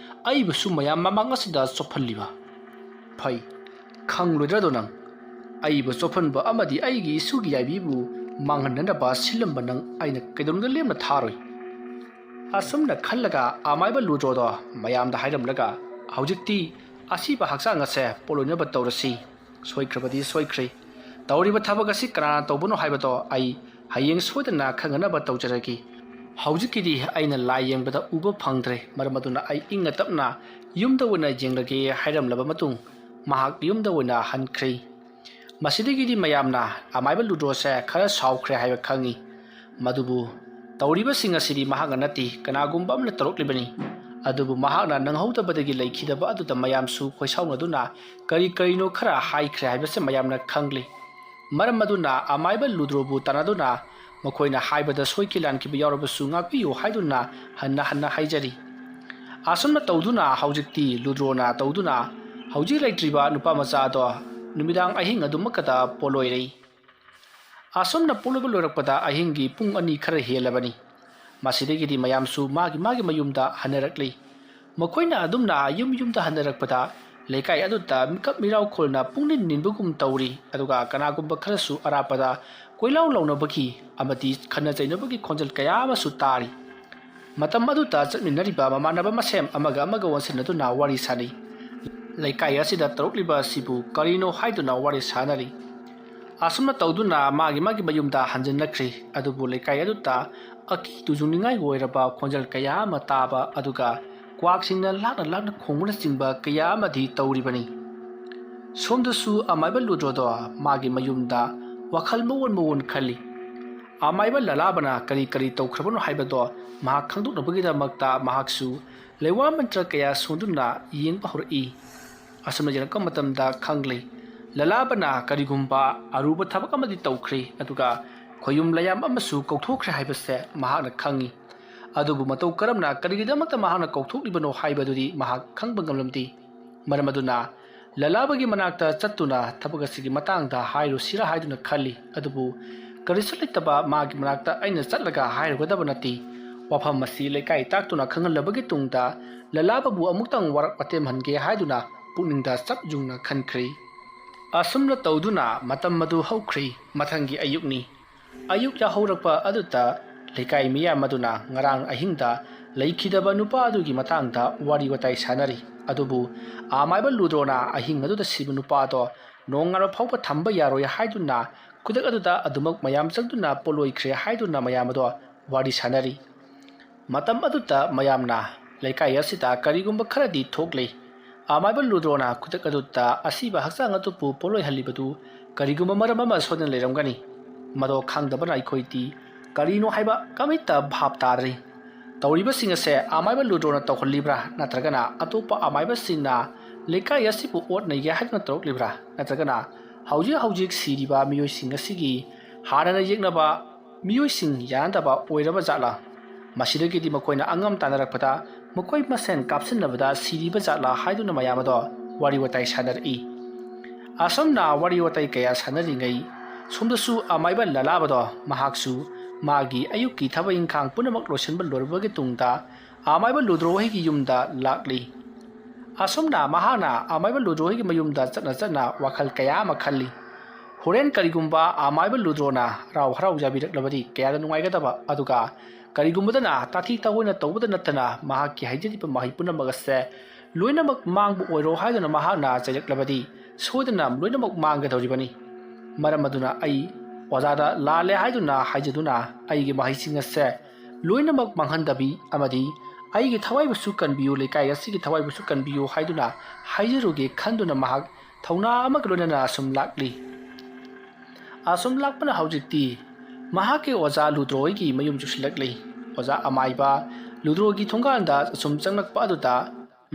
ꯑꯩꯕꯨꯁꯨ ꯃꯌꯥꯝ ꯃꯃꯥꯡ ꯑꯁꯤꯗ ꯆꯣꯞꯍꯜꯂꯤꯕ ꯐꯩ ꯈꯪꯂꯣꯏꯗ꯭ꯔꯗꯣ ꯅꯪ ꯑꯩꯕꯨ ꯆꯣꯞꯍꯟꯕ ꯑꯃꯗꯤ ꯑꯩꯒꯤ ꯏꯁꯨꯒꯤ ꯌꯥꯏꯕꯤꯕꯨ ꯃꯥꯡꯍꯟꯅꯅꯕ ꯁꯤꯜꯂꯝꯕ ꯅꯪ ꯑꯩꯅ ꯀꯩꯗꯧꯅꯨꯡꯗ ꯂꯦꯝꯅ ꯊꯥꯔꯣꯏ ꯑꯁꯨꯝꯅ ꯈꯜꯂꯒ ꯑꯃꯥꯏꯕ ꯂꯨꯗ꯭ꯔꯣꯗꯣ ꯃꯌꯥꯝꯗ ꯍꯥꯏꯔꯝꯂꯒ ꯍꯧꯖꯤꯛꯇꯤ ꯑꯁꯤꯕ ꯍꯛꯆꯥꯡ ꯑꯁꯦ ꯄꯣꯂꯣꯏꯅꯕ ꯇꯧꯔꯁꯤ ꯁꯣꯏꯈ꯭ꯔꯕꯗꯤ ꯁꯣꯏꯈ꯭ꯔꯦ ꯇꯧꯔꯤꯕ ꯊꯕꯛ ꯑꯁꯤ ꯀꯅꯥꯅ ꯇꯧꯕꯅꯣ ꯍꯥꯏꯕꯗꯣ ꯑꯩ ꯍꯌꯦꯡ ꯁꯣꯏꯗꯅ ꯈꯪꯅꯅꯕ ꯇꯧꯖꯔꯒꯦ ꯍꯧꯖꯤꯛꯀꯤꯗꯤ ꯑꯩꯅ ꯂꯥꯏ ꯌꯦꯡꯕꯗ ꯎꯕ ꯐꯪꯗ꯭ꯔꯦ ꯃꯔꯝ ꯑꯗꯨꯅ ꯑꯩ ꯏꯪꯅ ꯇꯞꯅ ꯌꯨꯝꯗ ꯑꯣꯏꯅ ꯌꯦꯡꯂꯒꯦ ꯍꯥꯏꯔꯝꯂꯕ ꯃꯇꯨꯡ ꯃꯍꯥꯛ ꯌꯨꯝꯗ ꯑꯣꯏꯅ ꯍꯟꯈ꯭ꯔꯤ ꯃꯁꯤꯗꯒꯤꯗꯤ ꯃꯌꯥꯝꯅ ꯑꯃꯥꯏꯕ ꯂꯨꯗ꯭ꯔꯣꯁꯦ ꯈꯔ ꯁꯥꯎꯈ꯭ꯔꯦ ꯍꯥꯏꯕ ꯈꯪꯉꯤ ꯃꯗꯨꯕꯨ ꯇꯧꯔꯤꯕꯁꯤꯡ ꯑꯁꯤꯗꯤ ꯃꯍꯥꯛꯅ ꯅꯠꯇꯦ ꯀꯅꯥꯒꯨꯝꯕ ꯑꯃꯅ ꯇꯧꯔꯛꯂꯤꯕꯅꯤ ꯑꯗꯨꯕꯨ ꯃꯍꯥꯛꯅ ꯅꯪꯍꯧꯗꯕꯗꯒꯤ ꯂꯩꯈꯤꯗꯕ ꯑꯗꯨꯗ ꯃꯌꯥꯝꯁꯨ ꯈꯣꯏꯁꯥꯎꯅꯗꯨꯅ ꯀꯔꯤꯅꯣ ꯈꯔ ꯍꯥꯏꯈ꯭ꯔꯦ ꯍꯥꯏꯕꯁꯦ ꯃꯌꯥꯝꯅ ꯈꯪꯂꯤ ꯃꯔꯝ ꯑꯗꯨꯅ ꯑꯃꯥꯏꯕ ꯂꯨꯗ꯭ꯔꯣꯕꯨ ꯇꯥꯟꯅꯗꯨꯅ ꯃꯈꯣꯏꯅ ꯍꯥꯏꯕꯗ ꯁꯣꯏꯈꯤ ꯂꯥꯟꯈꯤꯕ ꯌꯥꯎꯔꯕꯁꯨ ꯉꯥꯛꯄꯤꯌꯨ ꯍꯥꯏꯗꯨꯅ ꯍꯟꯅ ꯍꯥꯏꯖꯔꯤ ꯑꯁꯨꯝꯅ ꯇꯧꯗꯨꯅ ꯍꯧꯖꯤꯛꯇꯤ ꯂꯨꯗ꯭ꯔꯣꯅ ꯇꯧꯗꯨꯅ ꯍꯧꯖꯤꯛ ꯂꯩꯇ꯭ꯔꯤꯕ ꯅꯨꯄꯥ ꯃꯆꯥꯗꯣ ꯅꯨꯃꯤꯗꯥꯡ ꯑꯍꯤꯡ ꯑꯗꯨꯃꯛꯀꯗ ꯄꯣꯂꯣꯏꯔꯩ ꯑꯁꯨꯝꯅ ꯄꯣꯂꯣꯏꯕ ꯂꯣꯏꯔꯛꯄꯗ ꯑꯍꯤꯡꯒꯤ ꯄꯨꯡ 2 ꯈꯔ ꯍꯦꯜꯂꯕꯅꯤ ꯃꯁꯤꯗꯒꯤꯗꯤ ꯃꯌꯥꯝꯁꯨ ꯃꯥꯒꯤ ꯃꯌꯨꯝꯗ ꯍꯟꯅꯔꯛꯂꯤ ꯃꯈꯣꯏꯅ ꯑꯗꯨꯝꯅ ꯌꯨꯝꯗ ꯍꯟꯅꯔꯛꯄꯗ ꯂꯩꯀꯥꯏ ꯑꯗꯨꯗ ꯃꯤꯀꯞ ꯃꯤꯔꯥꯎꯈꯣꯜꯅ ꯄꯨꯡꯅꯤꯟ ꯅꯤꯟꯕꯒꯨꯝ ꯇꯧꯔꯤ ꯑꯗꯨꯒ ꯀꯅꯥꯒꯨꯝꯕ ꯈꯔꯁꯨ ꯑꯔꯥꯞꯄꯗ ꯀꯣꯏꯂꯥꯎ ꯂꯥꯎꯅꯕꯒꯤ ꯑꯃꯗꯤ ꯈꯟꯅ ꯆꯩꯅꯕꯒꯤ ꯈꯣꯟꯖꯦꯜ ꯀꯌꯥ ꯑꯃꯁꯨ ꯇꯥꯔꯤ ꯃꯇꯝ ꯑꯗꯨꯗ ꯆꯠꯃꯤꯟꯅꯔꯤꯕ ꯃꯃꯥꯟꯅꯕ ꯃꯁꯦꯝ ꯑꯃꯒ ꯑꯣꯟꯁꯤꯟꯅꯗꯨꯅ ꯋꯥꯔꯤ ꯁꯥꯅꯩ ꯂꯩꯀꯥꯏ ꯑꯁꯤꯗ ꯇꯧꯔꯛꯂꯤꯕ ꯑꯁꯤꯕꯨ ꯀꯔꯤꯅꯣ ꯍꯥꯏꯗꯨꯅ ꯋꯥꯔꯤ ꯁꯥꯅꯔꯤ ꯑꯁꯨꯝꯅ ꯇꯧꯗꯨꯅ ꯃꯥꯒꯤ ꯃꯌꯨꯝꯗ ꯍꯟꯖꯤꯟꯅꯈ꯭ꯔꯤ ꯑꯗꯨꯕꯨ ꯂꯩꯀꯥꯏ ꯑꯗꯨꯗ ꯑꯀꯤ ꯇꯨꯖꯨꯡꯅꯤꯡꯉꯥꯏ ꯑꯣꯏꯔꯕ ꯈꯣꯟꯖꯦꯜ ꯀꯌꯥ ꯑꯃ ꯇꯥꯕ ꯑꯗꯨꯒ ꯀ꯭ꯋꯥꯛꯁꯤꯡꯅ ꯂꯥꯛꯅ ꯈꯣꯡꯕꯅꯆꯤꯡꯕ ꯀꯌꯥ ꯑꯃꯗꯤ ꯇꯧꯔꯤꯕꯅꯤ ꯁꯣꯝꯗꯁꯨ ꯑꯃꯥꯏꯕ ꯂꯨꯗ꯭ꯔꯣꯗꯣ ꯃꯥꯒꯤ ꯃꯌꯨꯝꯗ ꯋꯥꯈꯜ ꯃꯑꯣꯟ ꯈꯜꯂꯤ ꯑꯃꯥꯏꯕ ꯂꯂꯥꯕꯅ ꯀꯔꯤ ꯇꯧꯈ꯭ꯔꯕꯅꯣ ꯍꯥꯏꯕꯗꯣ ꯃꯍꯥꯛ ꯈꯪꯗꯣꯛꯅꯕꯒꯤꯗꯃꯛꯇ ꯃꯍꯥꯛꯁꯨ ꯂꯩꯋꯥ ꯃꯟꯇ꯭ꯔ ꯀꯌꯥ ꯁꯣꯟꯗꯨꯅ ꯌꯦꯡꯕ ꯍꯧꯔꯛꯏ ꯑꯁꯨꯝꯅ ꯌꯦꯡꯉꯛꯄ ꯃꯇꯝꯗ ꯈꯪꯂꯤ ꯂꯂꯥꯕꯅ ꯀꯔꯤꯒꯨꯝꯕ ꯑꯔꯨꯕ ꯊꯕꯛ ꯑꯃꯗꯤ ꯇꯧꯈ꯭ꯔꯦ ꯑꯗꯨꯒ ꯈꯣꯌꯨꯝ ꯂꯌꯥꯝ ꯑꯃꯁꯨ ꯀꯧꯊꯣꯛꯈ꯭ꯔꯦ ꯍꯥꯏꯕꯁꯦ ꯃꯍꯥꯛꯅ ꯈꯪꯉꯤ ꯑꯗꯨꯕꯨ ꯃꯇꯧ ꯀꯔꯝꯅ ꯀꯔꯤꯒꯤꯗꯃꯛꯇ ꯃꯍꯥꯛꯅ ꯀꯧꯊꯣꯛꯂꯤꯕꯅꯣ ꯍꯥꯏꯕꯗꯨꯗꯤ ꯃꯍꯥꯛ ꯈꯪꯕ ꯉꯝꯂꯝꯗꯦ ꯃꯔꯝ ꯑꯗꯨꯅ ꯂꯂꯥꯕꯒꯤ ꯃꯅꯥꯛꯇ ꯆꯠꯇꯨꯅ ꯊꯕꯛ ꯑꯁꯤꯒꯤ ꯃꯇꯥꯡꯗ ꯍꯥꯏꯔꯨꯁꯤꯔꯥ ꯍꯥꯏꯗꯨꯅ ꯈꯜꯂꯤ ꯑꯗꯨꯕꯨ ꯀꯔꯤꯁꯨ ꯂꯩꯇꯕ ꯃꯥꯒꯤ ꯃꯅꯥꯛꯇ ꯑꯩꯅ ꯆꯠꯂꯒ ꯍꯥꯏꯔꯨꯒꯗꯕ ꯅꯠꯇꯦ ꯋꯥꯐꯝ ꯑꯁꯤ ꯂꯩꯀꯥꯏ ꯇꯥꯛꯇꯨꯅ ꯈꯪꯍꯜꯂꯕꯒꯤ ꯇꯨꯡꯗ ꯂꯂꯥꯕꯕꯨ ꯑꯃꯨꯛꯇꯪ ꯋꯥꯔꯛ ꯋꯥꯇꯦꯝꯍꯟꯒꯦ ꯍꯥꯏꯗꯨꯅ ꯄꯨꯛꯅꯤꯡꯗ ꯆꯞ ꯌꯨꯡꯅ ꯈꯟꯈ꯭ꯔꯤ ꯑꯁꯨꯝꯅ ꯇꯧꯗꯨꯅ ꯃꯇꯝ ꯑꯗꯨ ꯍꯧꯈ꯭ꯔꯤ ꯃꯊꯪꯒꯤ ꯑꯌꯨꯛꯅꯤ ꯑꯌꯨꯛ ꯌꯥꯍꯧꯔꯛꯄ ꯑꯗꯨꯗ ꯂꯩꯀꯥꯏ ꯃꯤꯌꯥꯝ ꯑꯗꯨꯅ ꯉꯔꯥꯡ ꯑꯍꯤꯡꯗ ꯂꯩꯈꯤꯗꯕ ꯅꯨꯄꯥ ꯑꯗꯨꯒꯤ ꯃꯇꯥꯡꯗ ꯋꯥꯔꯤ ꯋꯥꯇꯥꯏ ꯁꯥꯅꯔꯤ ꯑꯗꯨꯕꯨ ꯑꯃꯥꯏꯕ ꯂꯨꯗ꯭ꯔꯣꯅ ꯑꯍꯤꯡ ꯑꯗꯨꯗ ꯁꯤꯕ ꯅꯨꯄꯥꯗꯣ ꯅꯣꯡꯉꯥꯟꯕ ꯐꯥꯎꯕ ꯊꯝꯕ ꯌꯥꯔꯣꯏ ꯍꯥꯏꯗꯨꯅ ꯈꯨꯗꯛ ꯑꯗꯨꯗ ꯑꯗꯨꯃꯛ ꯃꯌꯥꯝ ꯆꯪꯗꯨꯅ ꯄꯣꯂꯣꯏꯈ꯭ꯔꯦ ꯍꯥꯏꯗꯨꯅ ꯃꯌꯥꯝ ꯑꯗꯣ ꯋꯥꯔꯤ ꯁꯥꯅꯔꯤ ꯃꯇꯝ ꯑꯗꯨꯗ ꯃꯌꯥꯝꯅ ꯂꯩꯀꯥꯏ ꯑꯁꯤꯗ ꯀꯔꯤꯒꯨꯝꯕ ꯈꯔꯗꯤ ꯊꯣꯛꯂꯤ ꯑꯃꯥꯏꯕ ꯂꯨꯗ꯭ꯔꯣꯅ ꯈꯨꯗꯛ ꯑꯗꯨꯗ ꯑꯁꯤꯕ ꯍꯛꯆꯥꯡ ꯑꯗꯨꯕꯨ ꯄꯣꯂꯣꯏꯍꯜꯂꯤꯕꯗꯨ ꯀꯔꯤꯒꯨꯝꯕ ꯃꯔꯝ ꯑꯃ ꯁꯣꯏꯗꯅ ꯂꯩꯔꯝꯒꯅꯤ ꯃꯗꯣ ꯈꯪꯗꯕꯅ ꯑꯩꯈꯣꯏꯗꯤ ꯀꯔꯤꯅꯣ ꯍꯥꯏꯕ ꯀꯃꯤꯠꯇ ꯚꯥꯞ ꯇꯥꯗ꯭ꯔꯤ ꯇꯧꯔꯤꯕꯁꯤꯡ ꯑꯁꯦ ꯑꯃꯥꯏꯕ ꯂꯨꯗ꯭ꯔꯣꯅ ꯇꯧꯍꯜꯂꯤꯕ꯭ꯔꯥ ꯅꯠꯇ꯭ꯔꯒꯅ ꯑꯇꯣꯞꯄ ꯑꯃꯥꯏꯕꯁꯤꯡꯅ ꯂꯩꯀꯥꯏ ꯑꯁꯤꯕꯨ ꯑꯣꯠ ꯅꯩꯒꯦ ꯍꯥꯏꯗꯨꯅ ꯇꯧꯔꯛꯂꯤꯕ꯭ꯔꯥ ꯅꯠꯇ꯭ꯔꯒꯅ ꯍꯧꯖꯤꯛ ꯁꯤꯔꯤꯕ ꯃꯤꯑꯣꯏꯁꯤꯡ ꯑꯁꯤꯒꯤ ꯍꯥꯟꯅꯅ ꯌꯦꯛꯅꯕ ꯃꯤꯑꯣꯏꯁꯤꯡ ꯌꯥꯅꯗꯕ ꯑꯣꯏꯔꯕ ꯖꯥꯠꯂꯥ ꯃꯁꯤꯗꯒꯤꯗꯤ ꯃꯈꯣꯏꯅ ꯑꯉꯝ ꯇꯥꯟꯅꯔꯛꯄꯗ ꯃꯈꯣꯏ ꯃꯁꯦꯟ ꯀꯥꯞꯁꯤꯟꯅꯕꯗ ꯁꯤꯔꯤꯕ ꯖꯥꯠꯂꯥ ꯍꯥꯏꯗꯨꯅ ꯃꯌꯥꯝ ꯑꯗꯣ ꯋꯥꯔꯤ ꯋꯥꯇꯥꯏ ꯁꯥꯅꯔꯛꯏ ꯑꯁꯨꯝꯅ ꯋꯥꯔꯤ ꯋꯥꯇꯥꯏ ꯀꯌꯥ ꯁꯥꯅꯔꯤꯉꯩ ꯁꯣꯝꯗꯁꯨ ꯑꯃꯥꯏꯕ ꯂꯂꯥꯕꯗꯣ ꯃꯍꯥꯛꯁꯨ ꯃꯥꯒꯤ ꯑꯌꯨꯛꯀꯤ ꯊꯕꯛ ꯏꯪꯈꯥꯡ ꯄꯨꯝꯅꯃꯛ ꯂꯣꯏꯁꯤꯟꯕ ꯂꯣꯏꯔꯕꯒꯤ ꯇꯨꯡꯗ ꯑꯃꯥꯏꯕ ꯂꯨꯗ꯭ꯔꯣ ꯍꯣꯏꯒꯤ ꯌꯨꯝꯗ ꯂꯥꯛꯂꯤ ꯑꯁꯨꯝꯅ ꯃꯍꯥꯛꯅ ꯑꯃꯥꯏꯕ ꯂꯨꯗ꯭ꯔꯣ ꯍꯣꯏꯒꯤ ꯃꯌꯨꯝꯗ ꯆꯠꯅ ꯋꯥꯈꯜ ꯀꯌꯥ ꯑꯃ ꯈꯜꯂꯤ ꯍꯣꯔꯦꯟ ꯀꯔꯤꯒꯨꯝꯕ ꯑꯃꯥꯏꯕ ꯂꯨꯗ꯭ꯔꯣꯅ ꯍꯔꯥꯎ ꯌꯥꯕꯤꯔꯛꯂꯕꯗꯤ ꯀꯌꯥꯗ ꯅꯨꯡꯉꯥꯏꯒꯗꯕ ꯑꯗꯨꯒ ꯀꯔꯤꯒꯨꯝꯕꯗꯅ ꯇꯥꯊꯤ ꯇꯥꯑꯣꯏꯅ ꯇꯧꯕꯗ ꯅꯠꯇꯅ ꯃꯍꯥꯛꯀꯤ ꯍꯩꯖꯔꯤꯕ ꯃꯍꯩ ꯄꯨꯝꯅꯃꯛ ꯑꯁꯦ ꯂꯣꯏꯅꯃꯛ ꯃꯥꯡꯕ ꯑꯣꯏꯔꯣ ꯍꯥꯏꯗꯨꯅ ꯃꯍꯥꯛꯅ ꯆꯩꯔꯛꯂꯕꯗꯤ ꯁꯣꯏꯗꯅ ꯂꯣꯏꯅꯃꯛ ꯃꯥꯡꯒꯗꯧꯔꯤꯕꯅꯤ ꯃꯔꯝ ꯑꯗꯨꯅ ꯑꯩ ꯑꯣꯖꯥꯗ ꯂꯥꯜꯂꯦ ꯍꯥꯏꯗꯨꯅ ꯍꯥꯏꯖꯗꯨꯅ ꯑꯩꯒꯤ ꯃꯍꯩꯁꯤꯡ ꯑꯁꯦ ꯂꯣꯏꯅꯃꯛ ꯃꯥꯡꯍꯟꯗꯕꯤ ꯑꯃꯗꯤ ꯑꯩꯒꯤ ꯊꯋꯥꯏꯕꯨꯁꯨ ꯀꯟꯕꯤꯌꯨ ꯂꯩꯀꯥꯏ ꯑꯁꯤꯒꯤ ꯊꯋꯥꯏꯕꯨꯁꯨ ꯀꯟꯕꯤꯌꯨ ꯍꯥꯏꯗꯨꯅ ꯍꯥꯏꯖꯔꯨꯒꯦ ꯈꯟꯗꯨꯅ ꯃꯍꯥꯛ ꯊꯧꯅꯥ ꯑꯃꯒ ꯂꯣꯏꯅꯅ ꯑꯁꯨꯝ ꯂꯥꯛꯂꯤ ꯑꯁꯨꯝ ꯂꯥꯛꯄꯅ ꯍꯧꯖꯤꯛꯇꯤ ꯃꯍꯥꯛꯀꯤ ꯑꯣꯖꯥ ꯂꯨꯗ꯭ꯔꯣ ꯍꯣꯏꯒꯤ ꯃꯌꯨꯝ ꯆꯨꯁꯤꯜꯂꯛꯂꯤ ꯑꯣꯖꯥ ꯑꯃꯥꯏꯕ ꯂꯨꯗ꯭ꯔꯣꯒꯤ ꯊꯣꯡꯒꯥꯟꯗ ꯑꯁꯨꯝ ꯆꯪꯂꯛꯄ ꯑꯗꯨꯗ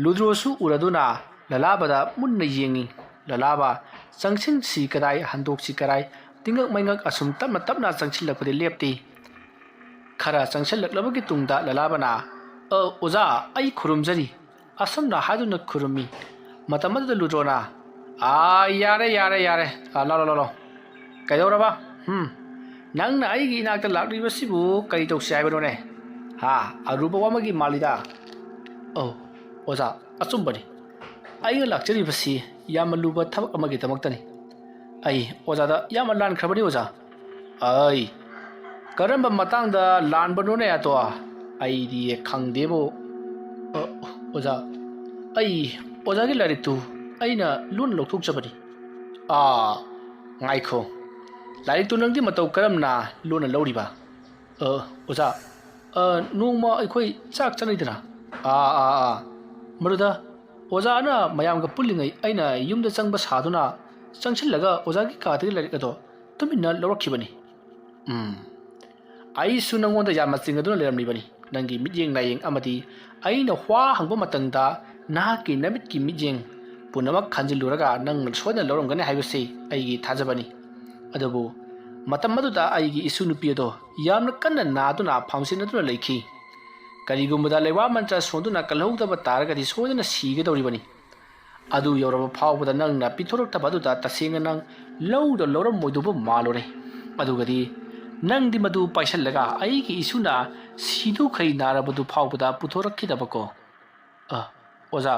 ꯂꯨꯗ꯭ꯔꯣꯁꯨ ꯎꯔꯗꯨꯅ ꯂꯂꯥꯕꯗ ꯃꯨꯟꯅ ꯌꯦꯡꯉꯤ ꯂꯂꯥꯕ ꯆꯪꯁꯤꯟꯁꯤ ꯀꯗꯥꯏ ꯍꯟꯗꯣꯛꯁꯤ ꯀꯗꯥꯏ ꯇꯤꯡꯉꯛ ꯃꯩꯉꯛ ꯑꯁꯨꯝ ꯇꯞꯅ ꯆꯪꯁꯤꯜꯂꯛꯄꯗꯤ ꯂꯦꯞꯇꯦ ꯈꯔ ꯆꯪꯁꯤꯜꯂꯛꯂꯕꯒꯤ ꯇꯨꯡꯗ ꯂꯂꯥꯕꯅ ꯑꯣꯖꯥ ꯑꯩ ꯈꯨꯔꯨꯝꯖꯔꯤ ꯑꯁꯨꯝꯅ ꯍꯥꯏꯗꯨꯅ ꯈꯨꯔꯨꯝꯃꯤ ꯃꯇꯝ ꯑꯗꯨꯗ ꯂꯨꯗ꯭ꯔꯣꯅ ꯌꯥꯔꯦ ꯂꯥꯎ ꯀꯩꯗꯧꯔꯕ ꯅꯪꯅ ꯑꯩꯒꯤ ꯏꯅꯥꯛꯇ ꯂꯥꯛꯂꯤꯕꯁꯤꯕꯨ ꯀꯔꯤ ꯇꯧꯁꯤ ꯍꯥꯏꯕꯅꯣꯅꯦ ꯑꯔꯨꯕ ꯋꯥꯃꯒꯤ ꯃꯥꯜꯂꯤꯗ ꯑꯣꯖꯥ ꯑꯆꯨꯝꯕꯅꯤ ꯑꯩꯅ ꯂꯥꯛꯆꯔꯤꯕꯁꯤ ꯌꯥꯝꯅ ꯂꯨꯕ ꯊꯕꯛ ꯑꯃꯒꯤꯗꯃꯛꯇꯅꯤ ꯑꯩ ꯑꯣꯖꯥꯗ ꯌꯥꯝꯅ ꯂꯥꯟꯈ꯭ꯔꯕꯅꯤ ꯑꯣꯖꯥ ꯀꯔꯝꯕ ꯃꯇꯥꯡꯗ ꯂꯥꯟꯕꯅꯣꯅꯦ ꯑꯇꯣ ꯑꯩꯗꯤ ꯈꯪꯗꯦꯕꯣ ꯑꯣꯖꯥ ꯑꯩ ꯑꯣꯖꯥꯒꯤ ꯂꯥꯏꯔꯤꯛꯇꯨ ꯑꯩꯅ ꯂꯣꯟꯅ ꯂꯧꯊꯣꯛꯆꯕꯅꯤ ꯉꯥꯏꯈꯣ ꯂꯥꯏꯔꯤꯛꯇꯨ ꯅꯪꯗꯤ ꯃꯇꯧ ꯀꯔꯝꯅ ꯂꯣꯟꯅ ꯂꯧꯔꯤꯕ ꯑꯣꯖꯥ ꯅꯣꯡꯃ ꯑꯩꯈꯣꯏ ꯆꯥꯛ ꯆꯠꯅꯩꯗꯅ ꯃꯗꯨꯗ ꯑꯣꯖꯥꯅ ꯃꯌꯥꯝꯒ ꯄꯨꯜꯂꯤꯉꯩ ꯑꯩꯅ ꯌꯨꯝꯗ ꯆꯪꯕ ꯁꯥꯗꯨꯅ ꯆꯪꯁꯤꯜꯂꯒ ꯑꯣꯖꯥꯒꯤ ꯀꯥꯗꯒꯤ ꯂꯥꯏꯔꯤꯛ ꯑꯗꯣ ꯇꯨꯃꯤꯟꯅ ꯂꯧꯔꯛꯈꯤꯕꯅꯤ ꯑꯩꯁꯨ ꯅꯪꯉꯣꯟꯗ ꯌꯥꯝꯅ ꯆꯤꯡꯅꯗꯨꯅ ꯂꯩꯔꯝꯂꯤꯕꯅꯤ ꯅꯪꯒꯤ ꯃꯤꯠꯌꯦꯡ ꯅꯥꯌꯦꯡ ꯑꯃꯗꯤ ꯑꯩꯅ ꯋꯥ ꯍꯪꯕ ꯃꯇꯝꯗ ꯅꯍꯥꯛꯀꯤ ꯅꯃꯤꯠꯀꯤ ꯃꯤꯠꯌꯦꯡ ꯄꯨꯝꯅꯃꯛ ꯈꯟꯖꯤꯜꯂꯨꯔꯒ ꯅꯪ ꯁꯣꯏꯗꯅ ꯂꯧꯔꯝꯒꯅꯤ ꯍꯥꯏꯕꯁꯤ ꯑꯩꯒꯤ ꯊꯥꯖꯕꯅꯤ ꯑꯗꯨꯕꯨ ꯃꯇꯝ ꯑꯗꯨꯗ ꯑꯩꯒꯤ ꯏꯁꯨ ꯅꯨꯄꯤ ꯑꯗꯣ ꯌꯥꯝꯅ ꯀꯟꯅ ꯅꯥꯗꯨꯅ ꯐꯝꯁꯤꯟꯅꯗꯨꯅ ꯂꯩꯈꯤ ꯀꯔꯤꯒꯨꯝꯕꯗ ꯂꯩꯋꯥ ꯃꯟꯇ꯭ꯔ ꯁꯣꯟꯗꯨꯅ ꯀꯜꯍꯧꯗꯕ ꯇꯥꯔꯒꯗꯤ ꯁꯣꯏꯗꯅ ꯁꯤꯒꯗꯧꯔꯤꯕꯅꯤ ꯑꯗꯨ ꯌꯧꯔꯕ ꯐꯥꯎꯕꯗ ꯅꯪꯅ ꯄꯤꯊꯣꯔꯛꯇꯕ ꯑꯗꯨꯗ ꯇꯁꯦꯡꯅ ꯅꯪ ꯂꯧꯗ ꯂꯧꯔꯝꯃꯣꯏꯗꯧꯕ ꯃꯥꯜꯂꯨꯔꯦ ꯑꯗꯨꯒꯗꯤ ꯅꯪꯗꯤ ꯃꯗꯨ ꯄꯥꯏꯁꯜꯂꯒ ꯑꯩꯒꯤ ꯏꯁꯨꯅ ꯁꯤꯗꯨꯈꯩ ꯅꯥꯔꯕꯗꯨ ꯐꯥꯎꯕꯗ ꯄꯨꯊꯣꯔꯛꯈꯤꯗꯕꯀꯣ ꯑꯣꯖꯥ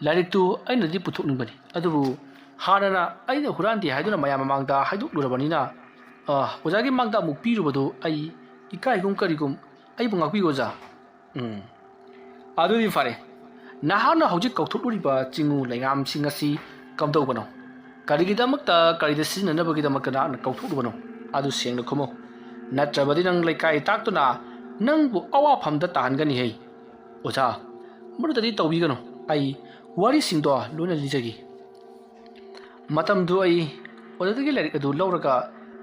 ꯂꯥꯏꯔꯤꯛꯇꯨ ꯑꯩꯅꯗꯤ ꯄꯨꯊꯣꯛꯅꯤꯡꯕꯅꯤ ꯑꯗꯨꯕꯨ ꯍꯥꯟꯅꯅ ꯑꯩꯅ ꯍꯨꯔꯥꯟꯗꯦ ꯍꯥꯏꯗꯨꯅ ꯃꯌꯥꯝ ꯃꯃꯥꯡꯗ ꯍꯥꯏꯗꯣꯛꯂꯨꯔꯕꯅꯤꯅ ꯑꯣꯖꯥꯒꯤ ꯃꯥꯡꯗ ꯑꯃꯨꯛ ꯄꯤꯔꯨꯕꯗꯨ ꯑꯩ ꯏꯀꯥꯏꯒꯨꯝ ꯀꯔꯤꯒꯨꯝ ꯑꯩꯕꯨ ꯉꯥꯛꯄꯤꯌꯨ ꯑꯣꯖꯥ ꯑꯗꯨꯗꯤ ꯐꯔꯦ ꯅꯍꯥꯛꯅ ꯍꯧꯖꯤꯛ ꯀꯧꯊꯣꯛꯂꯨꯔꯤꯕ ꯆꯤꯡꯉꯨ ꯂꯩꯉꯥꯝꯁꯤꯡ ꯑꯁꯤ ꯀꯝꯗꯧꯕꯅꯣ ꯀꯔꯤꯒꯤꯗꯃꯛꯇ ꯀꯔꯤꯗ ꯁꯤꯖꯤꯟꯅꯅꯕꯒꯤꯗꯃꯛꯇ ꯅꯍꯥꯛꯅ ꯀꯧꯊꯣꯛꯂꯨꯕꯅꯣ ꯑꯗꯨ ꯁꯦꯡꯅ ꯈꯨꯝꯃꯨ ꯅꯠꯇ꯭ꯔꯕꯗꯤ ꯅꯪ ꯂꯩꯀꯥꯏ ꯇꯥꯛꯇꯨꯅ ꯅꯪꯕꯨ ꯑꯋꯥꯐꯝꯗ ꯇꯥꯍꯟꯒꯅꯤꯍꯦ ꯑꯣꯖꯥ ꯃꯗꯨꯗꯗꯤ ꯇꯧꯕꯤꯒꯅꯨ ꯑꯩ ꯋꯥꯔꯤꯁꯤꯡꯗꯣ ꯂꯣꯏꯅ ꯂꯤꯖꯒꯦ ꯃꯇꯝꯗꯨ ꯑꯩ ꯑꯣꯖꯥꯗꯒꯤ ꯂꯥꯏꯔꯤꯛ ꯑꯗꯨ ꯂꯧꯔꯒ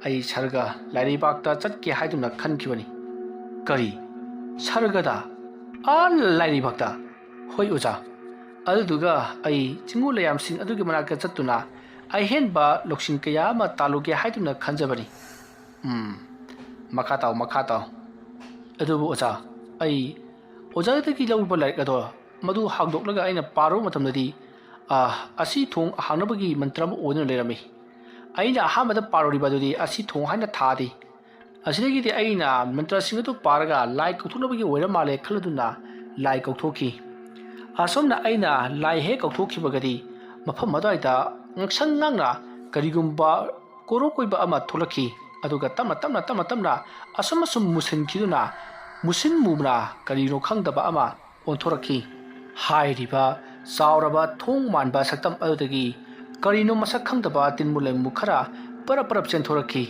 ꯑꯩ ꯁꯔꯒ ꯂꯥꯏꯔꯩꯕꯥꯛꯇ ꯆꯠꯀꯦ ꯍꯥꯏꯗꯨꯅ ꯈꯟꯈꯤꯕꯅꯤ ꯀꯔꯤ ꯁꯔꯒꯗ ꯂꯥꯏꯔꯩꯕꯥꯛꯇ ꯍꯣꯏ ꯑꯣꯖꯥ ꯑꯗꯨꯗꯨꯒ ꯑꯩ ꯆꯤꯡꯉꯨ ꯂꯩꯌꯥꯝꯁꯤꯡ ꯑꯗꯨꯒꯤ ꯃꯅꯥꯛꯇ ꯆꯠꯇꯨꯅ ꯑꯍꯦꯟꯕ ꯂꯧꯁꯤꯡ ꯀꯌꯥ ꯑꯃ ꯇꯥꯜꯂꯨꯒꯦ ꯍꯥꯏꯗꯨꯅ ꯈꯟꯖꯕꯅꯤ ꯃꯈꯥ ꯇꯥꯎ ꯑꯗꯨꯕꯨ ꯑꯣꯖꯥ ꯑꯩ ꯑꯣꯖꯥꯗꯒꯤ ꯂꯧꯔꯤꯕ ꯂꯥꯏꯔꯤꯛ ꯑꯗꯣ ꯃꯗꯨ ꯍꯥꯡꯗꯣꯛꯂꯒ ꯑꯩꯅ ꯄꯥꯔꯨꯕ ꯃꯇꯝꯗꯗꯤ ꯑꯁꯤ ꯊꯣꯡ ꯍꯥꯡꯅꯕꯒꯤ ꯃꯟꯇ꯭ꯔ ꯑꯃ ꯑꯣꯏꯗꯨꯅ ꯂꯩꯔꯝꯃꯤ ꯑꯩꯅ ꯑꯍꯥꯟꯕꯗ ꯄꯥꯔꯨꯔꯤꯕ ꯑꯗꯨꯗꯤ ꯑꯁꯤ ꯊꯣꯡ ꯍꯥꯏꯅ ꯊꯥꯗꯦ ꯑꯁꯤꯗꯒꯤꯗꯤ ꯑꯩꯅ ꯃꯟꯇ꯭ꯔꯁꯤꯡ ꯑꯗꯨ ꯄꯥꯔꯒ ꯂꯥꯏ ꯀꯧꯊꯣꯛꯅꯕꯒꯤ ꯑꯣꯏꯔ ꯃꯥꯜꯂꯦ ꯈꯜꯂꯗꯨꯅ ꯂꯥꯏ ꯀꯧꯊꯣꯛꯈꯤ ꯑꯁꯣꯝꯅ ꯑꯩꯅ ꯂꯥꯏ ꯍꯦꯛ ꯀꯧꯊꯣꯛꯈꯤꯕꯒꯗꯤ ꯃꯐꯝ ꯑꯗꯨꯋꯥꯏꯗ ꯉꯛꯁꯪ ꯉꯥꯡꯅ ꯀꯔꯤꯒꯨꯝꯕ ꯀꯣꯔꯣꯀꯣꯏꯕ ꯑꯃ ꯊꯣꯛꯂꯛꯈꯤ ꯑꯗꯨꯒ ꯇꯞꯅ ꯑꯁꯨꯝ ꯃꯨꯁꯤꯟꯈꯤꯗꯨꯅ ꯃꯨꯁꯤꯟ ꯃꯨꯕꯅ ꯀꯔꯤꯅꯣ ꯈꯪꯗꯕ ꯑꯃ ꯑꯣꯟꯊꯣꯔꯛꯈꯤ ꯍꯥꯏꯔꯤꯕ ꯆꯥꯎꯔꯕ ꯊꯣꯡ ꯃꯥꯟꯕ ꯁꯛꯇꯝ ꯑꯗꯨꯗꯒꯤ ꯀꯔꯤꯅꯣ ꯃꯁꯛ ꯈꯪꯗꯕ ꯇꯤꯟꯃꯨ ꯂꯩꯃꯨ ꯈꯔ ꯄꯔꯞ ꯆꯦꯟꯊꯣꯔꯛꯈꯤ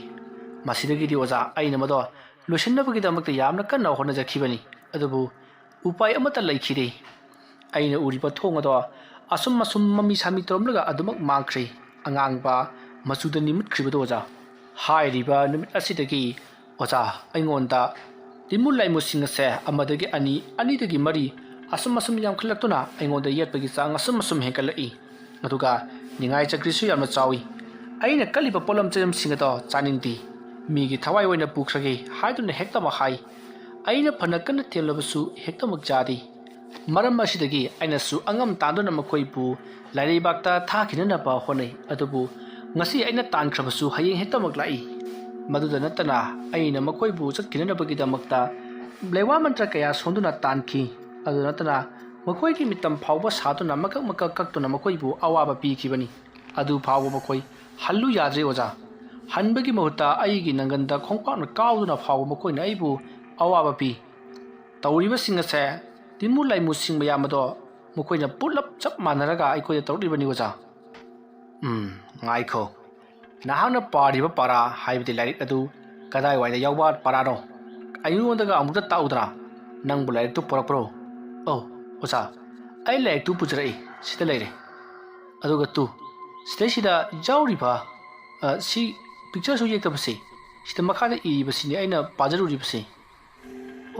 ꯃꯁꯤꯗꯒꯤꯗꯤ ꯑꯣꯖꯥ ꯑꯩꯅ ꯃꯗꯣ ꯂꯣꯏꯁꯤꯟꯅꯕꯒꯤꯗꯃꯛꯇ ꯌꯥꯝꯅ ꯀꯟꯅ ꯍꯣꯠꯅꯖꯈꯤꯕꯅꯤ ꯑꯗꯨꯕꯨ ꯎꯄꯥꯏ ꯑꯃꯠꯇ ꯂꯩꯈꯤꯗꯦ ꯑꯩꯅ ꯎꯔꯤꯕ ꯊꯣꯡ ꯑꯗꯣ ꯑꯁꯨꯝ ꯃꯃꯤ ꯁꯥꯃꯤ ꯇꯧꯔꯝꯂꯒ ꯑꯗꯨꯃꯛ ꯃꯥꯡꯈ꯭ꯔꯦ ꯑꯉꯥꯡꯕ ꯃꯆꯨꯗ ꯅꯤꯃꯨꯠꯈ꯭ꯔꯤꯕꯗꯣ ꯑꯣꯖꯥ ꯍꯥꯏꯔꯤꯕ ꯅꯨꯃꯤꯠ ꯑꯁꯤꯗꯒꯤ ꯑꯣꯖꯥ ꯑꯩꯉꯣꯟꯗ ꯇꯤꯟꯃꯨ ꯂꯥꯏꯃꯨꯁꯤꯡ ꯑꯁꯦ ꯑꯃꯗꯒꯤ ꯑꯅꯤꯗꯒꯤ ꯃꯔꯤ ꯑꯁꯨꯝ ꯌꯥꯝꯈꯠꯂꯛꯇꯨꯅ ꯑꯩꯉꯣꯟꯗ ꯌꯦꯠꯄꯒꯤ ꯆꯥꯡ ꯑꯁꯨꯝ ꯍꯦꯟꯒꯠꯂꯛꯏ ꯑꯗꯨꯒ ꯅꯤꯡꯉꯥꯏ ꯆꯀ꯭ꯔꯤꯁꯨ ꯌꯥꯝꯅ ꯆꯥꯎꯏ ꯑꯩꯅ ꯀꯜꯂꯤꯕ ꯄꯣꯠꯂꯝ ꯆꯩꯔꯝꯁꯤꯡ ꯑꯗꯣ ꯆꯥꯅꯤꯡꯗꯦ ꯃꯤꯒꯤ ꯊꯋꯥꯏ ꯑꯣꯏꯅ ꯄꯨꯈ꯭ꯔꯒꯦ ꯍꯥꯏꯗꯨꯅ ꯍꯦꯛꯇꯃꯛ ꯍꯥꯏ ꯑꯩꯅ ꯐꯅ ꯀꯟꯅ ꯊꯦꯝꯂꯕꯁꯨ ꯍꯦꯛꯇꯃꯛ ꯆꯥꯗꯦ ꯃꯔꯝ ꯑꯁꯤꯗꯒꯤ ꯑꯩꯅꯁꯨ ꯑꯉꯝ तांदुना मखोइबु लाइरेबाक्ता थाखिननबा होनै अदुबु ngasi aina तानख्रबसु हयें हेक्तमक लाई मदुदा नतना aina मखोइबु चतकिननबगी दमक्ता लेवा मंत्र कया सोंदुना तानखि अदु नतना मखोइगी मितम फावबा सातुना मकक कक्तुना मखोइबु अवाबा पीखिबनी अदु फावबा मखोइ हल्लु याद्रे ओजा हनबगी महुता आइगी नंगनदा खोंपान काउदुना फावबा मखोइना आइबु अवाबा पी तौरिबा सिंगसे तिमु लाइमु सिंग मयामदो मखोइना पुलप चप मानरगा आइखोय तौरिबनी ओजा ngaikho nahana pariba para haibdi larik adu kadai waida yawba parano ayundaga amuta taudra nang bulai tu porakro oh osa ai laik tu pujrai sita leire aduga tu sita sida jawriba si picture so yekta basi sita makhada I basi ni aina pajaruri basi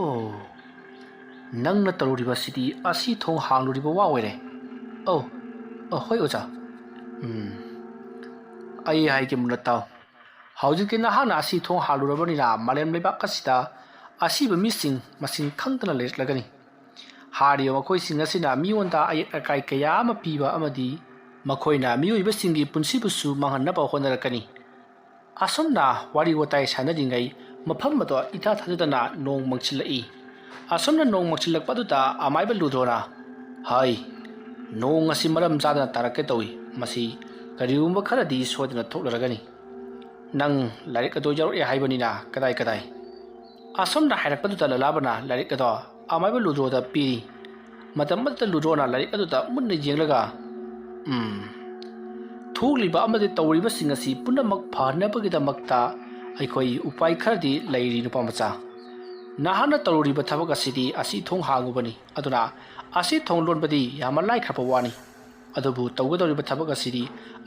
oh nang na taruriba sidi asi thong hangluriba wa oire oh hoi oja ai hai ke munataw hauji ke na hana asi thong halurabani na malem leba kasida asi ba missing masing khangtana leslagani hari makoi singa sina miwonda ai akai kaya ma piba amadi makoi na mioi ba singi punsi busu manganna ba honarakani asomna wari wotai sanadingai mafam ma to ita thadana nong mangchilai asomna nong mangchilak paduta amai ba ludora hai nong asi maram jada tarake towi masi kariumba kharadi sodna thoklaragani nang larik ado jaro e haibani na kadai asomna hairak paduta lalabana larik ado amai ba ludro da pi matam ta ludro na larik ado ta munne jenglaga thokliba amade tawriba singasi punamak pharnabagi damakta aikoi upai khardi lairi nupa macha nahana tawriba thabak asidi asi thong hangubani aduna asi thong lonbadi yamalai khapa wani adubu tawgadoriba thabak asidi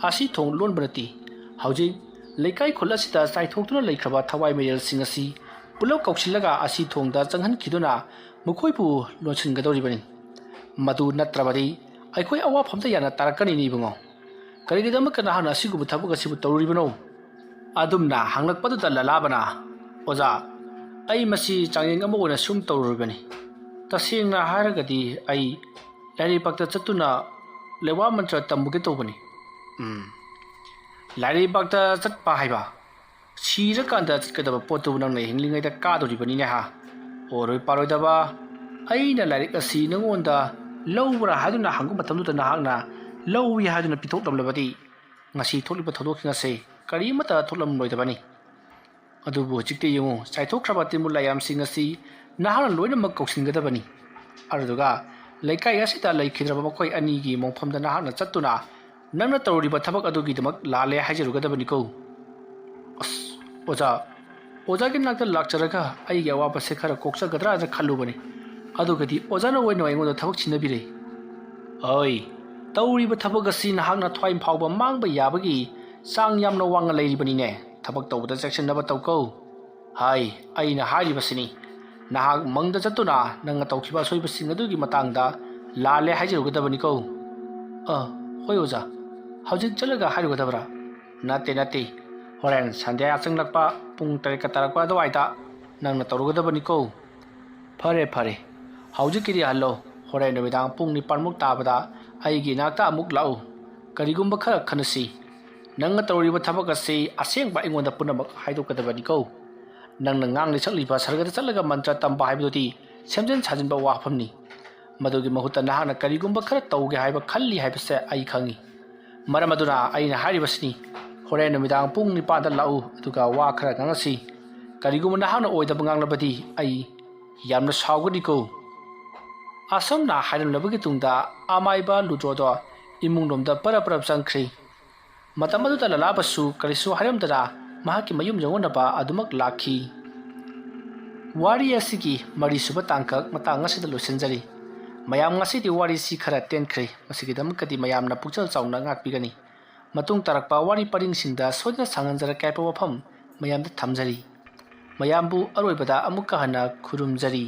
asi thong lonbanati hauji leikai kholasida saithoktuna leikhaba thawai merial singasi pulok kausilaga asi thongda changhan khiduna mukhoibu lonsingadoribani madu natrabadi aikoi awa phamta yana tarakani ni bungo karigidam kana hana asigubu thabak asibu tawribano ꯑꯗꯨꯝꯅ ꯍꯪꯂꯛꯄꯗꯨꯗ ꯂꯂꯥꯕꯅ ꯑꯣꯖꯥ ꯑꯩ ꯃꯁꯤ ꯆꯥꯡꯌꯦꯡ ꯑꯃ ꯑꯣꯏꯅ ꯁꯨꯝ ꯇꯧꯔꯨꯔꯤꯕꯅꯤ ꯇꯁꯦꯡꯅ ꯍꯥꯏꯔꯒꯗꯤ ꯑꯩ ꯂꯥꯏꯔꯩꯕꯥꯛꯇ ꯆꯠꯇꯨꯅ ꯂꯩꯋꯥ ꯃꯟꯇ꯭ꯔ ꯇꯝꯃꯨꯒꯦ ꯇꯧꯕꯅꯤ ꯂꯥꯏꯔꯩꯕꯥꯛꯇ ꯆꯠꯄ ꯍꯥꯏꯕ ꯁꯤꯔꯀꯥꯟꯗ ꯆꯠꯀꯗꯕ ꯄꯣꯠꯇꯨꯕꯨ ꯅꯪꯅ ꯍꯤꯡꯂꯤꯉꯩꯗ ꯀꯥꯗꯣꯔꯤꯕꯅꯤꯅꯦ ꯍꯥ ꯑꯣꯏꯔꯣꯏ ꯄꯥꯔꯣꯏꯗꯕ ꯑꯩꯅ ꯂꯥꯏꯔꯤꯛ ꯑꯁꯤ ꯅꯉꯣꯟꯗ ꯂꯧꯕ꯭ꯔꯥ ꯍꯥꯏꯗꯨꯅ ꯍꯪꯕ ꯃꯇꯝꯗꯨꯗ ꯅꯍꯥꯛꯅ ꯂꯧꯏ ꯍꯥꯏꯗꯨꯅ ꯄꯤꯊꯣꯛꯂꯝꯂꯕꯗꯤ ꯉꯁꯤ ꯊꯣꯛꯂꯤꯕ ꯊꯧꯗꯣꯛꯁꯤꯡ ꯑꯁꯤ ꯀꯔꯤꯃꯠꯇ ꯊꯣꯛꯂꯝꯂꯣꯏꯗꯕꯅꯤ ꯑꯗꯨꯕꯨ ꯍꯧꯖꯤꯛꯇꯤ ꯌꯦꯡꯉꯨ ꯆꯥꯏꯊꯣꯛꯈ꯭ꯔꯕ ꯇꯤꯟꯃꯨꯠ ꯂꯥꯌꯥꯝꯁꯤꯡ ꯑꯁꯤ ꯅꯍꯥꯛꯅ ꯂꯣꯏꯅꯃꯛ ꯀꯧꯁꯤꯟꯒꯗꯕꯅꯤ ꯑꯗꯨꯗꯨꯒ ꯂꯩꯀꯥꯏ ꯑꯁꯤꯗ ꯂꯩꯈꯤꯗ꯭ꯔꯕ ꯃꯈꯣꯏ ꯑꯅꯤꯒꯤ ꯃꯣꯡꯐꯝꯗ ꯅꯍꯥꯛꯅ ꯆꯠꯇꯨꯅ ꯅꯪꯅ ꯇꯧꯔꯤꯕ ꯊꯕꯛ ꯑꯗꯨꯒꯤꯗꯃꯛ ꯂꯥꯜꯂꯦ ꯍꯥꯏꯖꯔꯨꯒꯗꯕꯅꯤꯀꯣ ꯑꯁ ꯑꯣꯖꯥ ꯑꯣꯖꯥꯒꯤ ꯅꯥꯛꯇ ꯂꯥꯛꯆꯔꯒ ꯑꯩꯒꯤ ꯑꯋꯥꯕꯁꯦ ꯈꯔ ꯀꯣꯛꯆꯒꯗ꯭ꯔꯥꯅ ꯈꯜꯂꯨꯕꯅꯤ ꯑꯗꯨꯒꯗꯤ ꯑꯣꯖꯥꯅ ꯑꯣꯏꯅ ꯑꯩꯉꯣꯟꯗ ꯊꯕꯛ ꯁꯤꯟꯅꯕꯤꯔꯦ ꯑꯩ ꯇꯧꯔꯤꯕ ꯊꯕꯛ ꯑꯁꯤ ꯅꯍꯥꯛꯅ ꯊ꯭ꯋꯥꯏ ꯐꯥꯎꯕ ꯃꯥꯡꯕ ꯌꯥꯕꯒꯤ ꯆꯥꯡ ꯌꯥꯝꯅ ꯋꯥꯡꯅ ꯂꯩꯔꯤꯕꯅꯤꯅꯦ ꯊꯕꯛ ꯇꯧꯕꯗ ꯆꯦꯛꯁꯤꯟꯅꯕ ꯇꯧꯀꯧ ꯍꯥꯏ ꯑꯩꯅ ꯍꯥꯏꯔꯤꯕꯁꯤꯅꯤ ꯅꯍꯥꯛ ꯃꯪꯗ ꯆꯠꯇꯨꯅ ꯅꯪꯅ ꯇꯧꯈꯤꯕ ꯑꯁꯣꯏꯕꯁꯤꯡ ꯑꯗꯨꯒꯤ ꯃꯇꯥꯡꯗ ꯂꯥꯜꯂꯦ ꯍꯥꯏꯖꯔꯨꯒꯗꯕꯅꯤꯀꯣ ꯍꯣꯏ ꯑꯣꯖꯥ ꯍꯧꯖꯤꯛ ꯆꯠꯂꯒ ꯍꯥꯏꯔꯨꯒꯗꯕ꯭ꯔꯥ ꯅꯠꯇꯦ ꯍꯣꯔꯦꯟ ꯁꯟꯙ꯭ꯌꯥ ꯆꯪꯂꯛꯄ ꯄꯨꯡ 8 ꯇꯥꯔꯛꯄ ꯑꯗꯨꯋꯥꯏꯗ ꯅꯪꯅ ꯇꯧꯔꯨꯒꯗꯕꯅꯤꯀꯣ ꯐꯔꯦ ꯍꯧꯖꯤꯛꯀꯤꯗꯤ ꯍꯜꯂꯣ ꯍꯣꯔꯦꯟ ꯅꯨꯃꯤꯗꯥꯡ ꯄꯨꯡ 9 ꯇꯥꯕꯗ ꯑꯩꯒꯤ ꯏꯅꯥꯛꯇ ꯑꯃꯨꯛ ꯂꯥꯛꯎ ꯀꯔꯤꯒꯨꯝꯕ ꯈꯔ ꯈꯟꯅꯁꯤ ꯅꯪꯅ ꯇꯧꯔꯤꯕ ꯊꯕꯛ ꯑꯁꯤ ꯑꯁꯦꯡꯕ ꯑꯩꯉꯣꯟꯗ ꯄꯨꯝꯅꯃꯛ ꯍꯥꯏꯗꯣꯛꯀꯗꯕꯅꯤꯀꯣ ꯅꯪꯅ ꯉꯥꯡꯂꯤ ꯁꯛꯂꯤꯕ ꯁꯔꯒꯗ ꯆꯠꯂꯒ ꯃꯟꯇ꯭ꯔ ꯇꯝꯕ ꯍꯥꯏꯕꯗꯨꯗꯤ ꯁꯦꯝꯖꯤꯟ ꯁꯥꯖꯤꯟꯕ ꯋꯥꯐꯝꯅꯤ ꯃꯗꯨꯒꯤ ꯃꯍꯨꯠꯇ ꯅꯍꯥꯛꯅ ꯀꯔꯤꯒꯨꯝꯕ ꯈꯔ ꯇꯧꯒꯦ ꯍꯥꯏꯕ ꯈꯜꯂꯤ ꯍꯥꯏꯕꯁꯦ ꯑꯩ ꯈꯪꯉꯤ ꯃꯔꯝ ꯑꯗꯨꯅ ꯑꯩꯅ ꯍꯥꯏꯔꯤꯕꯁꯤꯅꯤ ꯍꯣꯔꯦꯟ ꯅꯨꯃꯤꯗꯥꯡ ꯄꯨꯡ 9ꯗ ꯂꯥꯛꯎ ꯑꯗꯨꯒ ꯋꯥ ꯈꯔ ꯉꯥꯡꯅꯁꯤ ꯀꯔꯤꯒꯨꯝꯕ ꯅꯍꯥꯛꯅ ꯑꯣꯏꯗꯕ ꯉꯥꯡꯂꯕꯗꯤ ꯑꯩ ꯌꯥꯝꯅ ꯁꯥꯎꯒꯅꯤꯀꯣ ꯑꯁꯨꯝꯅ ꯍꯥꯏꯔꯝꯂꯕꯒꯤ ꯇꯨꯡꯗ ꯑꯃꯥꯏꯕ ꯂꯨꯗ꯭ꯔꯣꯗꯣ ꯏꯃꯨꯡꯂꯣꯝꯗ ꯄꯔꯞ ꯆꯪꯈ꯭ꯔꯤ ꯃꯇꯝ ꯑꯗꯨꯗ ꯂꯂꯥꯕꯁꯨ ꯀꯔꯤꯁꯨ ꯍꯥꯏꯔꯝꯗꯅ ꯃꯍꯥꯛꯀꯤ ꯃꯌꯨꯝ ꯌꯧꯅꯅꯕ ꯑꯗꯨꯃꯛ ꯂꯥꯛꯈꯤ ꯋꯥꯔꯤ ꯑꯁꯤꯒꯤ 4ꯁꯨꯕ ꯇꯥꯡꯀꯛ ꯃꯇꯥꯡ ꯑꯁꯤꯗ ꯂꯣꯏꯁꯤꯟꯖꯔꯤ ꯃꯌꯥꯝ ꯉꯁꯤꯗꯤ ꯋꯥꯔꯤꯁꯤ ꯈꯔ ꯇꯦꯟꯈ꯭ꯔꯦ ꯃꯁꯤꯒꯤꯗꯃꯛꯇꯗꯤ ꯃꯌꯥꯝꯅ ꯄꯨꯛꯆꯦꯜ ꯆꯥꯎꯅ ꯉꯥꯛꯄꯤꯒꯅꯤ ꯃꯇꯨꯡ ꯇꯥꯔꯛꯄ ꯋꯥꯔꯤ ꯄꯔꯤꯡꯁꯤꯡꯗ ꯁꯣꯏꯗꯅ ꯁꯥꯡꯍꯟꯖꯔꯛꯀꯦ ꯍꯥꯏꯕ ꯋꯥꯐꯝ ꯃꯌꯥꯝꯗ ꯊꯝꯖꯔꯤ ꯃꯌꯥꯝꯕꯨ ꯑꯔꯣꯏꯕꯗ ꯑꯃꯨꯛꯀ ꯍꯟꯅ ꯈꯨꯔꯨꯝꯖꯔꯤ